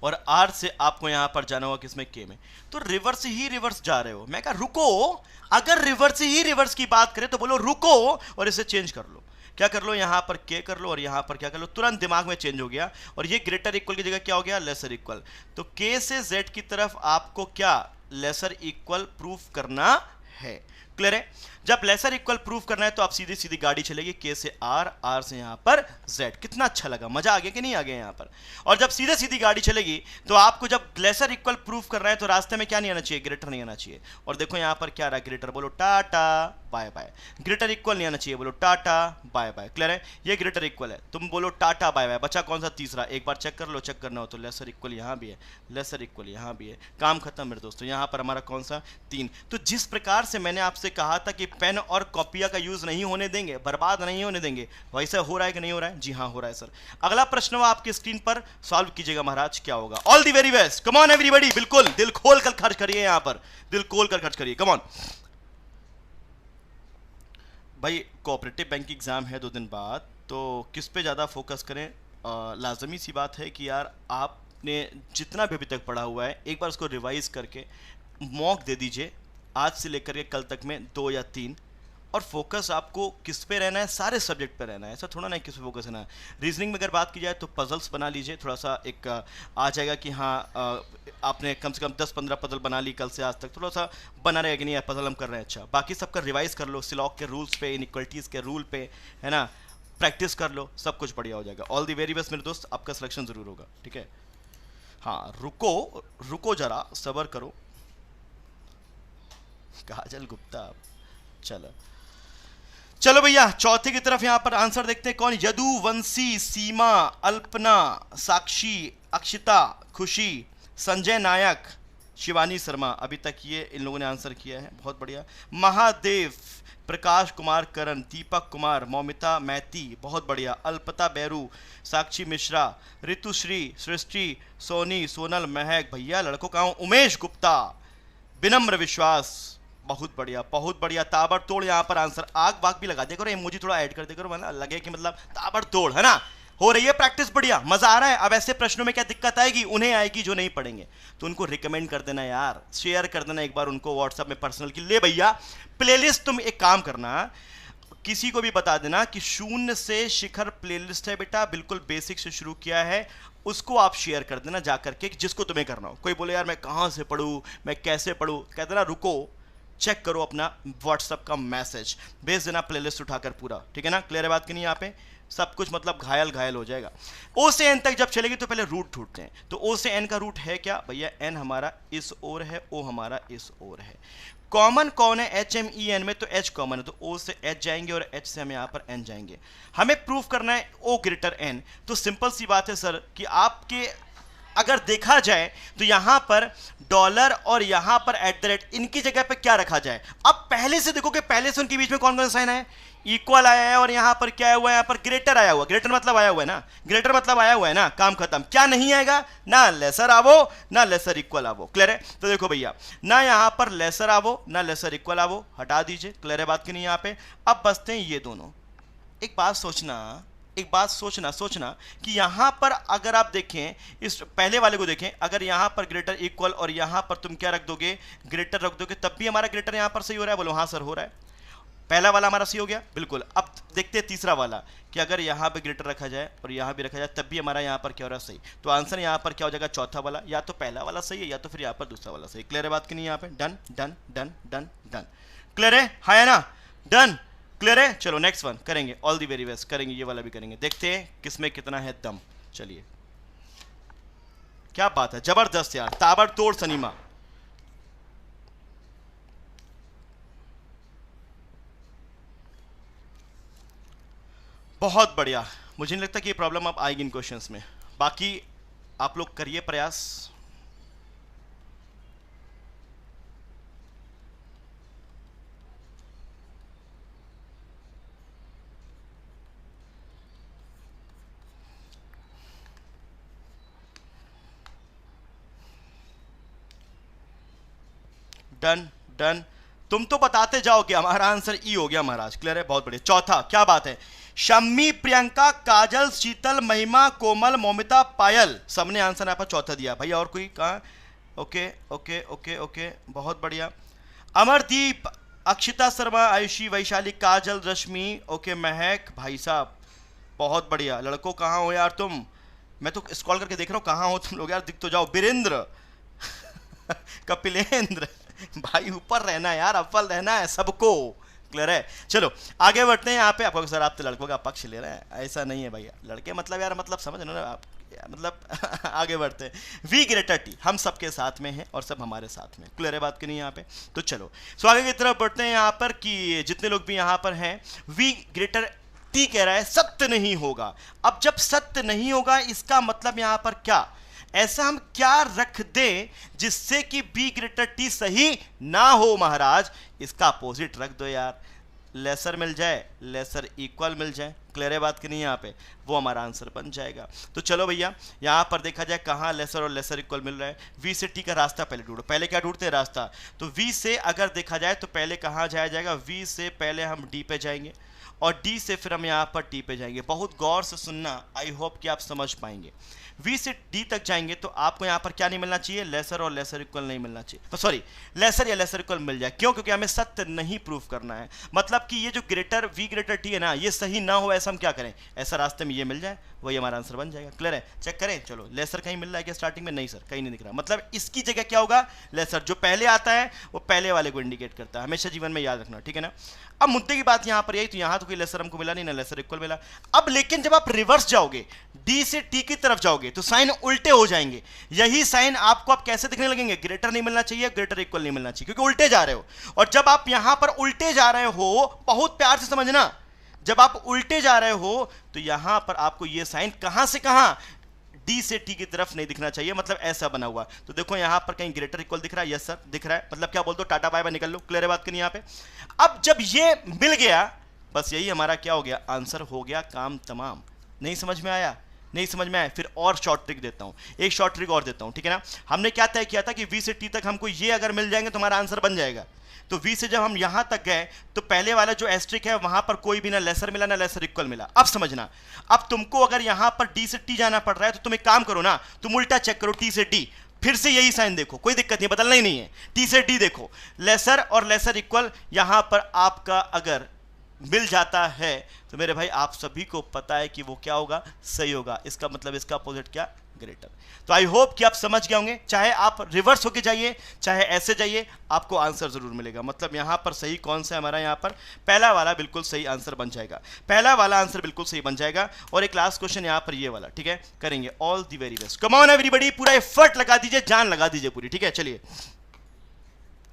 और r से आपको यहां पर जाना होगा किसमें, k में। तो रिवर्स ही रिवर्स जा रहे हो। मैं कहा रुको, अगर रिवर्स ही रिवर्स की बात करें तो बोलो रुको और इसे चेंज कर लो। क्या कर लो, यहां पर k कर लो और यहां पर क्या कर लो, तुरंत दिमाग में चेंज हो गया और ये ग्रेटर इक्वल की जगह क्या हो गया, लेसर इक्वल। तो k से z की तरफ आपको क्या, लेसर इक्वल प्रूफ करना है। क्लियर है, जब लेसर इक्वल प्रूफ करना है तो आप सीधी सीधी गाड़ी चलेगी, k से r, r से यहां पर z। कितना अच्छा लगा, मजा आ गया कि नहीं आ गया यहां पर। और जब सीधे सीधी गाड़ी चलेगी तो आपको जब लेसर इक्वल प्रूफ करना है तो रास्ते में क्या नहीं आना चाहिए, ग्रेटर नहीं आना चाहिए। और देखो यहां पर क्या रहा, ग्रेटर, बोलो tata bye bye. Greater equal नहीं आना चाहिए, बोलो टाटा बाय बाय। क्लियर है, ये ग्रेटर इक्वल है, तुम बोलो टाटा बाय बाय। बचा कौन सा, तीसरा। एक बार चेक कर लो, चेक करना हो तो लेसर इक्वल यहां भी है, लेसर इक्वल यहां भी है, काम खत्म मेरे दोस्तों। यहां पर हमारा कौन सा, 3। तो जिस प्रकार से मैंने आपसे कहा था कि पेन और कॉपिया का यूज नहीं होने देंगे, बर्बाद नहीं होने देंगे, वैसे हो रहा है कि नहीं हो रहा है, जी हाँ हो रहा है सर। अगला प्रश्न वो आपकी स्क्रीन पर सॉल्व कीजिएगा महाराज, क्या होगा। All the very best, come on everybody, बिल्कुल दिल खोल कर खर्च करिए, यहां पर दिल खोल कर खर्च करिए, कम ऑन भाई। कोऑपरेटिव बैंक की एग्जाम है 2 दिन बाद, तो किस पे ज़्यादा फोकस करें। लाजमी सी बात है कि यार आपने जितना भी अभी तक पढ़ा हुआ है एक बार उसको रिवाइज करके मॉक दे दीजिए आज से लेकर के कल तक में 2 या 3, और फोकस आपको किस पे रहना है, सारे सब्जेक्ट पे रहना है, ऐसा थोड़ा ना किस पे फोकस रहना है। रीजनिंग में अगर बात की जाए तो पजल्स बना लीजिए, थोड़ा सा एक आ जाएगा कि हाँ आपने कम से कम 10-15 पजल बना ली कल से आज तक, थोड़ा सा बना रहेगा कि नहीं पजल हम कर रहे हैं। अच्छा, बाकी सबका रिवाइज कर लो, सिलॉक के रूल्स पे, इनइक्वलिटीज़ के रूल पे, है ना, प्रैक्टिस कर लो, सब कुछ बढ़िया हो जाएगा। ऑल दी वेरी बेस्ट मेरे दोस्त, आपका सिलेक्शन ज़रूर होगा, ठीक है। हाँ, रुको जरा, सब्र करो। काजल गुप्ता, चलो भैया चौथे की तरफ यहां पर आंसर देखते हैं कौन। यदुवंशी, सीमा, अल्पना, साक्षी, अक्षिता, खुशी, संजय नायक, शिवानी शर्मा, अभी तक ये इन लोगों ने आंसर किया है, बहुत बढ़िया। महादेव, प्रकाश कुमार करण, दीपक कुमार, मौमिता मैती, बहुत बढ़िया। अल्पता बैरू, साक्षी मिश्रा, ऋतुश्री, सृष्टि, सोनी, सोनल, महक, भैया लड़कों का हूं, उमेश गुप्ता, विनम्र विश्वास, बहुत बढ़िया बहुत बढ़िया। ताबड़तोड़ यहाँ पर आंसर। आग बाग भी लगा दे करो, इमोजी थोड़ा ऐड कर दे करो, मतलब लगे कि मतलब ताबड़तोड़, है ना, हो रही है प्रैक्टिस, बढ़िया मजा आ रहा है। अब ऐसे प्रश्नों में क्या दिक्कत आएगी, उन्हें आएगी जो नहीं पढ़ेंगे, तो उनको रिकमेंड कर देना यार, शेयर कर देना एक बार उनको व्हाट्सएप में पर्सनल की, ले भैया प्लेलिस्ट। तुम एक काम करना, किसी को भी बता देना कि शून्य से शिखर प्लेलिस्ट है बेटा, बिल्कुल बेसिक से शुरू किया है, उसको आप शेयर कर देना जाकर के, जिसको तुम्हें करना हो। कोई बोले यार मैं कहाँ से पढ़ूँ, मैं कैसे पढ़ूँ, कह देना रुको, चेक करो अपना व्हाट्सएप का मैसेज, भेज देना प्लेलिस्ट उठाकर पूरा, ठीक है ना। क्लियर है बात की नहीं, यहाँ पे सब कुछ मतलब घायल हो जाएगा। ओ से एन तक जब चलेगी तो पहले रूट ढूंढते हैं, तो ओ से एन का रूट है क्या भैया, एन हमारा इस ओर है, ओ हमारा इस ओर है। कॉमन कौन है एच एम ई एन में, तो एच कॉमन है, तो ओ से एच जाएंगे और एच से हम यहाँ पर एन जाएंगे। हमें प्रूफ करना है ओ ग्रेटर एन, तो सिंपल सी बात है सर कि आपके अगर देखा जाए तो यहां पर डॉलर और यहां पर एट द रेट, इनकी जगह पे क्या रखा जाए। अब पहले से देखो कि पहले से उनके बीच में कौन कौन सा साइन है, इक्वल आया है, और यहां पर क्या हुआ है, यहां पर ग्रेटर आया हुआ, ग्रेटर मतलब आया हुआ है ना, ग्रेटर मतलब आया हुआ है ना, काम खत्म। क्या नहीं आएगा, ना लेसर आवो ना लेसर इक्वल आवो। क्लियर है, तो देखो भैया ना यहां पर लेसर आवो ना लेसर इक्वल आवो, हटा दीजिए। क्लियर है बात की नहीं, यहां पे अब बचते हैं ये दोनों। एक बात सोचना कि यहां पर अगर आप देखें, इस पहले वाले को देखें, अगर यहां पर ग्रेटर इक्वल और यहां पर तुम क्या रख दोगे, ग्रेटर रख दोगे, तब भी हमारा ग्रेटर यहां पर सही हो रहा है, बोलो हाँ सर हो रहा है। पहला वाला हमारा सही हो गया बिल्कुल। अब देखते हैं तीसरा वाला कि अगर यहां पे ग्रेटर रखा जाए और यहां भी रखा जाए, तब भी हमारा यहां पर क्या हो रहा है, सही। तो आंसर यहां पर क्या हो जाएगा, चौथा वाला, या तो पहला वाला सही है या तो फिर यहां पर दूसरा वाला सही। क्लियर है बात की नहीं, यहां पे done done done done done. Clear है, हाँ है ना, डन। क्लियर है, चलो नेक्स्ट वन करेंगे, ऑल दी वेरी बेस्ट करेंगे, ये वाला भी करेंगे, देखते हैं किसमें कितना है दम। चलिए, क्या बात है, जबरदस्त यार, ताबड़तोड़ सनीमा। बहुत बढ़िया, मुझे नहीं लगता कि ये प्रॉब्लम अब आएगी इन क्वेश्चंस में, बाकी आप लोग करिए प्रयास। डन डन, तुम तो बताते जाओ कि हमारा आंसर ई हो गया महाराज। क्लियर है, बहुत बढ़िया। चौथा, क्या बात है, शम्मी, प्रियंका, काजल, शीतल, महिमा, कोमल, मौमिता, पायल, सबने आंसर यहाँ पर चौथा दिया। भैया और कोई कहाँ, ओके ओके ओके ओके, बहुत बढ़िया। अमरदीप, अक्षिता शर्मा, आयुषी, वैशाली, काजल, रश्मि, ओके, महक, भाई साहब बहुत बढ़िया। लड़कों कहाँ हो यार तुम, मैं तो स्क्रॉल करके देख रहा हूँ कहाँ हो तुम लोग यार, दिख तो जाओ। वीरेंद्र कपिलेंद्र, भाई ऊपर रहना है यार, अव्वल रहना है सबको। क्लियर है, चलो आगे बढ़ते हैं। यहाँ पे आपको सर आप तो लड़कों का पक्ष ले रहे हैं, ऐसा नहीं है भैया, लड़के मतलब यार मतलब समझ रहे हो ना आप, मतलब आगे बढ़ते हैं। वी ग्रेटर टी हम सबके साथ में है और सब हमारे साथ में। क्लियर है बात की नहीं यहाँ पे, तो चलो सो आगे की तरफ बढ़ते हैं। यहाँ पर कि जितने लोग भी यहाँ पर हैं, वी ग्रेटर टी कह रहा है सत्य नहीं होगा। अब जब सत्य नहीं होगा इसका मतलब यहाँ पर क्या, ऐसा हम क्या रख दें जिससे कि बी ग्रेटर टी सही ना हो महाराज, इसका अपोजिट रख दो यार, लेसर मिल जाए, लेसर इक्वल मिल जाए। क्लियर है बात की नहीं यहाँ पे, वो हमारा आंसर बन जाएगा। तो चलो भैया यहाँ पर देखा जाए कहाँ लेसर और लेसर इक्वल मिल रहा है। वी से टी का रास्ता पहले ढूंढो, पहले क्या ढूंढते हैं रास्ता, तो वी से अगर देखा जाए तो पहले कहाँ जाया जाएगा, वी से पहले हम डी पे जाएंगे और डी से फिर हम यहाँ पर टी पे जाएंगे। बहुत गौर से सुनना, आई होप कि आप समझ पाएंगे। वी से डी तक जाएंगे तो आपको यहाँ पर क्या नहीं मिलना चाहिए, लेसर और लेसर इक्वल नहीं मिलना चाहिए, तो सॉरी लेसर या लेसर इक्वल मिल जाए। क्यों? क्योंकि हमें सत्य नहीं प्रूफ करना है। मतलब कि ये जो ग्रेटर वी ग्रेटर टी है ना, ये सही ना हो ऐसा हम क्या करें, ऐसा रास्ते में ये मिल जाए, वही हमारा आंसर बन जाएगा। क्लियर है? चेक करें। चलो लेसर कहीं मिल रहा है क्या स्टार्टिंग में? नहीं सर, कहीं नहीं दिख रहा। मतलब इसकी जगह क्या होगा, लेसर। जो पहले आता है वो पहले वाले को इंडिकेट करता है, हमेशा जीवन में याद रखना, ठीक है ना। अब मुद्दे की बात यहाँ पर यही, तो यहाँ तो कोई लेसर हमको मिला नहीं ना, लेसर इक्वल मिला। अब लेकिन जब आप रिवर्स जाओगे, डी से टी की तरफ जाओगे, तो साइन उल्टे हो जाएंगे। यही साइन आपको अब कैसे दिखने लगेंगे, ग्रेटर नहीं मिलना चाहिए, ग्रेटर इक्वल नहीं मिलना चाहिए, क्योंकि उल्टे जा रहे हो। और जब आप यहां पर उल्टे जा रहे हो, बहुत प्यार से समझना, जब आप उल्टे जा रहे हो तो यहां पर आपको ये साइन कहां से कहां, डी से टी की तरफ नहीं दिखना चाहिए, मतलब ऐसा बना हुआ। तो देखो यहां पर कहीं ग्रेटर इक्वल दिख रहा है, यस सर दिख रहा है, मतलब क्या बोल दो, टाटा बाय बाय निकल लो। क्लियर है बात करनी यहां पे। अब जब ये मिल गया, बस यही हमारा क्या हो गया, आंसर हो गया, काम तमाम। नहीं समझ में आया? नहीं समझ में आया? फिर और शॉर्ट ट्रिक देता हूं, एक शॉर्ट ट्रिक और देता हूं, ठीक है ना। हमने क्या तय किया था कि वी से टी तक हमको ये अगर मिल जाएंगे तो हमारा आंसर बन जाएगा। तो वी से जब हम यहां तक गए तो पहले वाला जो एस्ट्रिक है वहां पर कोई भी ना लेसर मिला ना लेसर इक्वल मिला। अब समझना, अब तुमको अगर यहां पर डी से टी जाना पड़ रहा है तो तुम एक काम करो ना, तुम उल्टा चेक करो, टी से डी, फिर से यही साइन देखो, कोई दिक्कत नहीं, बदलना ही नहीं है। टी से डी देखो, लेसर और लेसर इक्वल यहां पर आपका अगर मिल जाता है तो मेरे भाई आप सभी को पता है कि वो क्या होगा, सही होगा। इसका मतलब इसका अपोजिट क्या, ग्रेटर। तो आई होप कि आप समझ गए होंगे। चाहे आप रिवर्स होके जाइए चाहे ऐसे जाइए, आपको आंसर जरूर मिलेगा। मतलब यहां पर सही कौन सा है हमारा, यहां पर पहला वाला बिल्कुल सही आंसर बन जाएगा, पहला वाला आंसर बिल्कुल सही बन जाएगा। और एक लास्ट क्वेश्चन यहां पर ये वाला, ठीक है, करेंगे। All the very best, come on everybody, पूरा एफर्ट लगा दीजिए, जान लगा दीजिए पूरी, ठीक है। चलिए,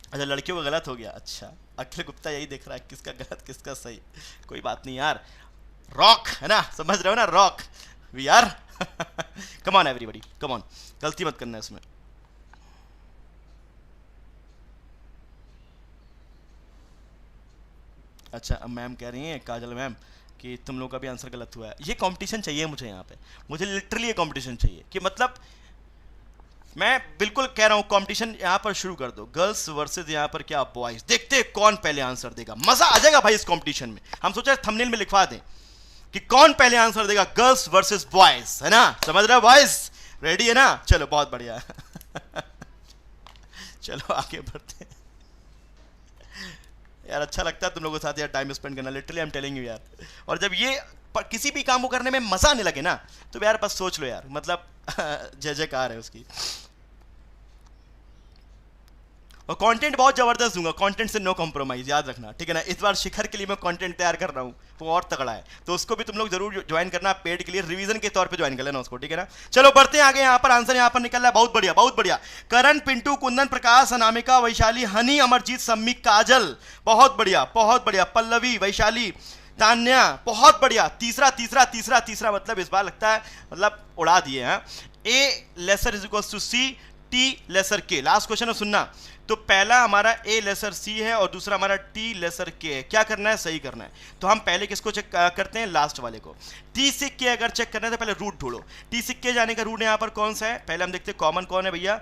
अच्छा लड़कियों का गलत हो गया, अच्छा अखिल गुप्ता यही देख रहा है किसका गलत किसका सही, कोई बात नहीं यार, रॉक है ना, समझ रहे हो ना, rock we are. Come on everybody, come on, गलती मत करना इसमें। अच्छा अब मैम कह रही हैं, काजल मैम, कि तुम लोग का भी आंसर गलत हुआ है। ये कंपटीशन चाहिए मुझे यहाँ पे, मुझे लिटरली ये कंपटीशन चाहिए कि मतलब मैं बिल्कुल कह रहा हूं कंपटीशन यहां पर शुरू कर दो, गर्ल्स वर्सेस यहां पर क्या बॉयज, देखते हैं कौन पहले आंसर देगा। मजा आ जाएगा भाई इस कंपटीशन में। हम सोचा थंबनेल में लिखवा दें कि कौन पहले आंसर देगा, गर्ल्स वर्सेस बॉयज, है ना, समझ रहे हो बॉयज, रेडी है ना। चलो बहुत बढ़िया। चलो आगे बढ़ते हैं यार, अच्छा लगता है तुम लोगों के साथ यार टाइम स्पेंड करना, literally I am telling you यार। और जब ये किसी भी काम को करने में मजा आने लगे ना, तो यार बस सोच लो यार, मतलब जय जयकार है उसकी। और कंटेंट बहुत जबरदस्त दूंगा, कंटेंट से नो कॉम्प्रोमाइज, याद रखना, ठीक है ना। इस बार शिखर के लिए मैं कंटेंट तैयार कर रहा हूँ, वो और तगड़ा है, तो उसको भी तुम लोग जरूर ज्वाइन करना, पेड के लिए रिवीजन के तौर पे ज्वाइन कर लेना उसको, ठीक है ना। चलो बढ़ते हैं आगे, यहाँ पर आंसर यहाँ पर निकल रहा है, बहुत बढ़िया बहुत बढ़िया। करण, पिंटू, कुंदन, प्रकाश, अनामिका, वैशाली, हनी, अमरजीत, सम्मी, काजल, बहुत बढ़िया बहुत बढ़िया, पल्लवी, वैशाली, तान्या, बहुत बढ़िया। तीसरा तीसरा तीसरा तीसरा, मतलब इस बार लगता है मतलब उड़ा दिए हैं। A lesser is equal to C, T lesser के। लास्ट क्वेश्चन है, सुनना। तो पहला हमारा ए लेसर सी है और दूसरा हमारा टी लेसर के है। क्या करना है, सही करना है। तो हम पहले किसको चेक करते हैं, लास्ट वाले को। टी सिक के अगर चेक करना है तो पहले रूट ढूंढो। टी सिक के जाने का रूट यहाँ पर कौन सा है, पहले हम देखते हैं कॉमन कौन है भैया,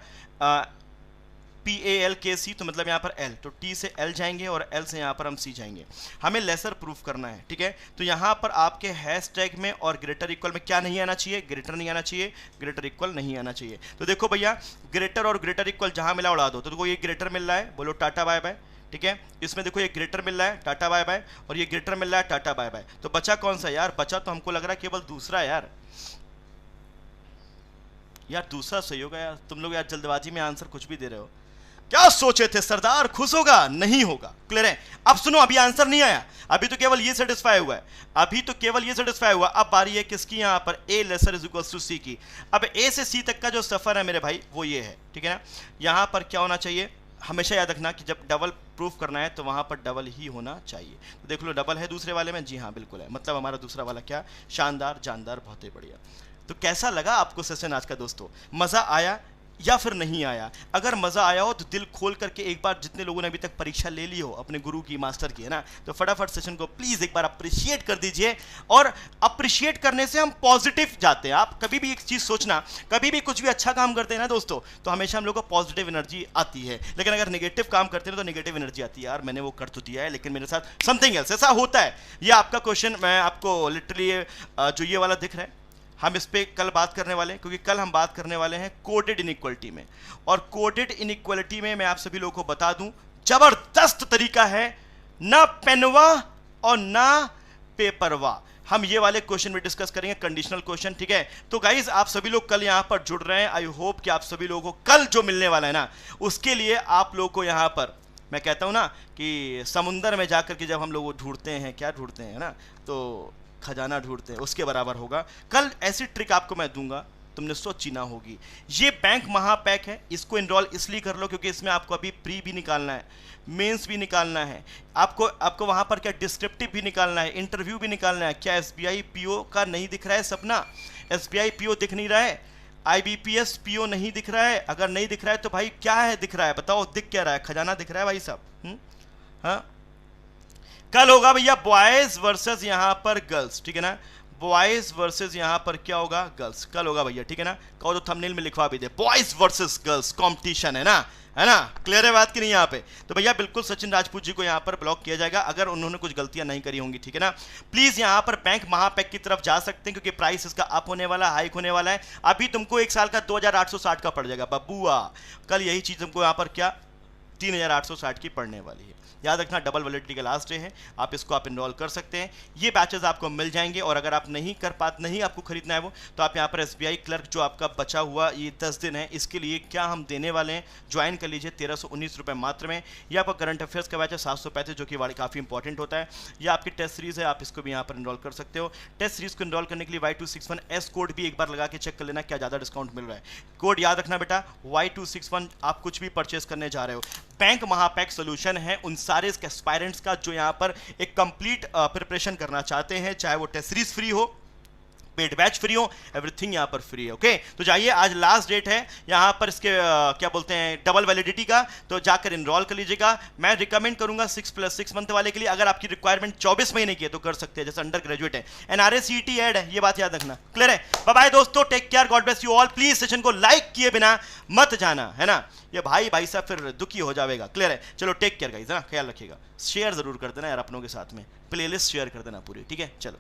PALKC, तो मतलब यहाँ पर L, तो T से L जाएंगे और L से यहाँ पर हम C जाएंगे। हमें लेसर प्रूफ करना है, ठीक है। तो यहाँ पर आपके हैशटैग में और ग्रेटर इक्वल में क्या नहीं आना चाहिए, ग्रेटर नहीं आना चाहिए, ग्रेटर इक्वल नहीं आना चाहिए। तो देखो भैया, ग्रेटर और ग्रेटर इक्वल जहाँ मिला उड़ा दो। तो देखो ये ग्रेटर मिल रहा है, बोलो टाटा बाय बाय, ठीक है। इसमें देखो ये ग्रेटर मिल रहा है, टाटा बाय बाय, और ये ग्रेटर मिल रहा है, टाटा बाय बाय। तो बचा कौन सा यार, बचा तो हमको लग रहा है केवल दूसरा यार, दूसरा सही होगा यार। तुम लोग यार जल्दबाजी में आंसर कुछ भी दे रहे हो। क्या सोचे थे सरदार, खुश होगा, नहीं होगा। क्लियर है? अब सुनो, अभी आंसर नहीं आया, अभी तो केवल ये सेटिस्फाई हुआ है, अभी तो केवल ये सेटिस्फाई हुआ। अब बारी है किसकी, यहाँ पर A lesser is equal to C की। अब ए से सी तक का जो सफर है मेरे भाई वो ये है, ठीक है ना। यहाँ पर क्या होना चाहिए, हमेशा याद रखना कि जब डबल प्रूफ करना है तो वहाँ पर डबल ही होना चाहिए। तो देख लो डबल है दूसरे वाले में, जी हाँ बिल्कुल है, मतलब हमारा दूसरा वाला क्या, शानदार, जानदार, बहुत ही बढ़िया। तो कैसा लगा आपको सेशन आज का दोस्तों, मज़ा आया? या फिर नहीं आया। अगर मज़ा आया हो तो दिल खोल करके एक बार, जितने लोगों ने अभी तक परीक्षा ले ली हो अपने गुरु की, मास्टर की, है ना, तो फटाफट सेशन को प्लीज़ एक बार अप्रिशिएट कर दीजिए। और अप्रिशिएट करने से हम पॉजिटिव जाते हैं। आप कभी भी एक चीज़ सोचना, कभी भी कुछ भी अच्छा काम करते हैं ना दोस्तों, तो हमेशा हम लोग को पॉजिटिव एनर्जी आती है। लेकिन अगर नेगेटिव काम करते हैं तो नेगेटिव एनर्जी आती है, यार मैंने वो कर तो दिया है लेकिन मेरे साथ समथिंग एल्स, ऐसा होता है। ये आपका क्वेश्चन मैं आपको लिटरली जो ये वाला दिख रहा है, हम इस पे कल बात करने वाले हैं, क्योंकि कल हम बात करने वाले हैं कोडेड इनइक्वलिटी में। और कोडेड इनइक्वलिटी में मैं आप सभी लोगों को बता दूं, जबरदस्त तरीका है, ना पेनवा और ना पेपरवा। हम ये वाले क्वेश्चन में डिस्कस करेंगे, कंडीशनल क्वेश्चन, ठीक है। तो गाइज आप सभी लोग कल यहां पर जुड़ रहे हैं। आई होप कि आप सभी लोगों को कल जो मिलने वाला है ना, उसके लिए आप लोगों को यहां पर मैं कहता हूं ना कि समुंदर में जाकर के जब हम लोग वो ढूंढते हैं, क्या ढूंढते हैं ना, तो खजाना ढूंढते हैं, उसके बराबर होगा। कल ऐसी ट्रिक आपको मैं दूंगा, तुमने सोची ना होगी। ये बैंक महापैक है, इसको इनरोल इसलिए कर लो क्योंकि इसमें आपको अभी प्री भी निकालना है, मेंस भी निकालना है, आपको वहां पर क्या डिस्क्रिप्टिव भी निकालना है, इंटरव्यू भी निकालना है। क्या एसबीआई पीओ का नहीं दिख रहा है सपना? एसबीआई पीओ दिख नहीं रहा है? आईबीपीएस पीओ नहीं दिख रहा है? अगर नहीं दिख रहा है तो भाई क्या है दिख रहा है, बताओ दिख क्या रहा है? खजाना दिख रहा है भाई साहब। हाँ, कल होगा भैया बॉयज वर्सेस यहां पर गर्ल्स, ठीक है ना, बॉयज वर्सेस यहां पर क्या होगा, गर्ल्स, कल होगा भैया, ठीक है ना। कहो तो थंबनेल में लिखवा भी दे, बॉयज वर्सेस गर्ल्स कंपटीशन, है ना, है ना, क्लियर है बात की नहीं यहाँ पे? तो भैया बिल्कुल सचिन राजपूत जी को यहाँ पर ब्लॉक किया जाएगा अगर उन्होंने कुछ गलतियां नहीं करी होंगी, ठीक है ना। प्लीज यहाँ पर बैंक महापैक की तरफ जा सकते हैं क्योंकि प्राइस इसका अप होने वाला, हाइक होने वाला है। अभी तुमको एक साल का 2860 का पड़ जाएगा बबुआ, कल यही चीज तुमको यहाँ पर क्या 3860 की पड़ने वाली है। याद रखना डबल वैलिडिटी का लास्ट डे है, आप इसको आप इनरोल कर सकते हैं, ये बैचेस आपको मिल जाएंगे। और अगर आप नहीं कर पाते, नहीं आपको खरीदना है वो, तो आप यहाँ पर एसबीआई क्लर्क जो आपका बचा हुआ ये 10 दिन है, इसके लिए क्या हम देने वाले हैं, ज्वाइन कर लीजिए 1319 रुपये मात्र में। ये आपका करंट अफेयर्स का बैच है 735, जो कि काफ़ी इंपॉर्टेंट होता है। ये आपकी टेस्ट सीरीज है, आप इसको भी यहाँ पर इनरोल कर सकते हो। टेस्ट सीरीज को इनरोल करने के लिए Y261S कोड भी एक बार लगा के चेक कर लेना क्या ज़्यादा डिस्काउंट मिल रहा है। कोड याद रखना बेटा, Y261, आप कुछ भी परचेस करने जा रहे हो। बैंक महापैक सोल्यूशन है उन सारे एस्पायरेंट्स का जो यहाँ पर एक कंप्लीट प्रिपरेशन करना चाहते हैं, चाहे वो टेस्ट सीरीज फ्री हो, पेड बैच फ्री हो, एवरीथिंग यहाँ पर फ्री है। ओके, तो जाइए, आज लास्ट डेट है यहाँ पर इसके क्या बोलते हैं डबल वैलिडिटी का, तो जाकर इनरोल कर लीजिएगा। मैं रिकमेंड करूंगा 6+6 मंथ वाले के लिए। अगर आपकी रिक्वायरमेंट 24 महीने की है तो कर सकते हैं, जैसे अंडर ग्रेजुएट है, एनआरए सीईटी ऐड है, ये बात याद रखना। क्लियर है? बाय बाय दोस्तों, take care, God bless you all. Please session को लाइक किए बिना मत जाना, है ना, ये भाई साहब फिर दुखी हो जाएगा। क्लियर है? चलो टेक केयर गाइस, है ना, ख्याल रखिएगा। शेयर जरूर कर देना यार अपनों के साथ में, प्लेलिस्ट शेयर कर देना पूरी, ठीक है। चलो।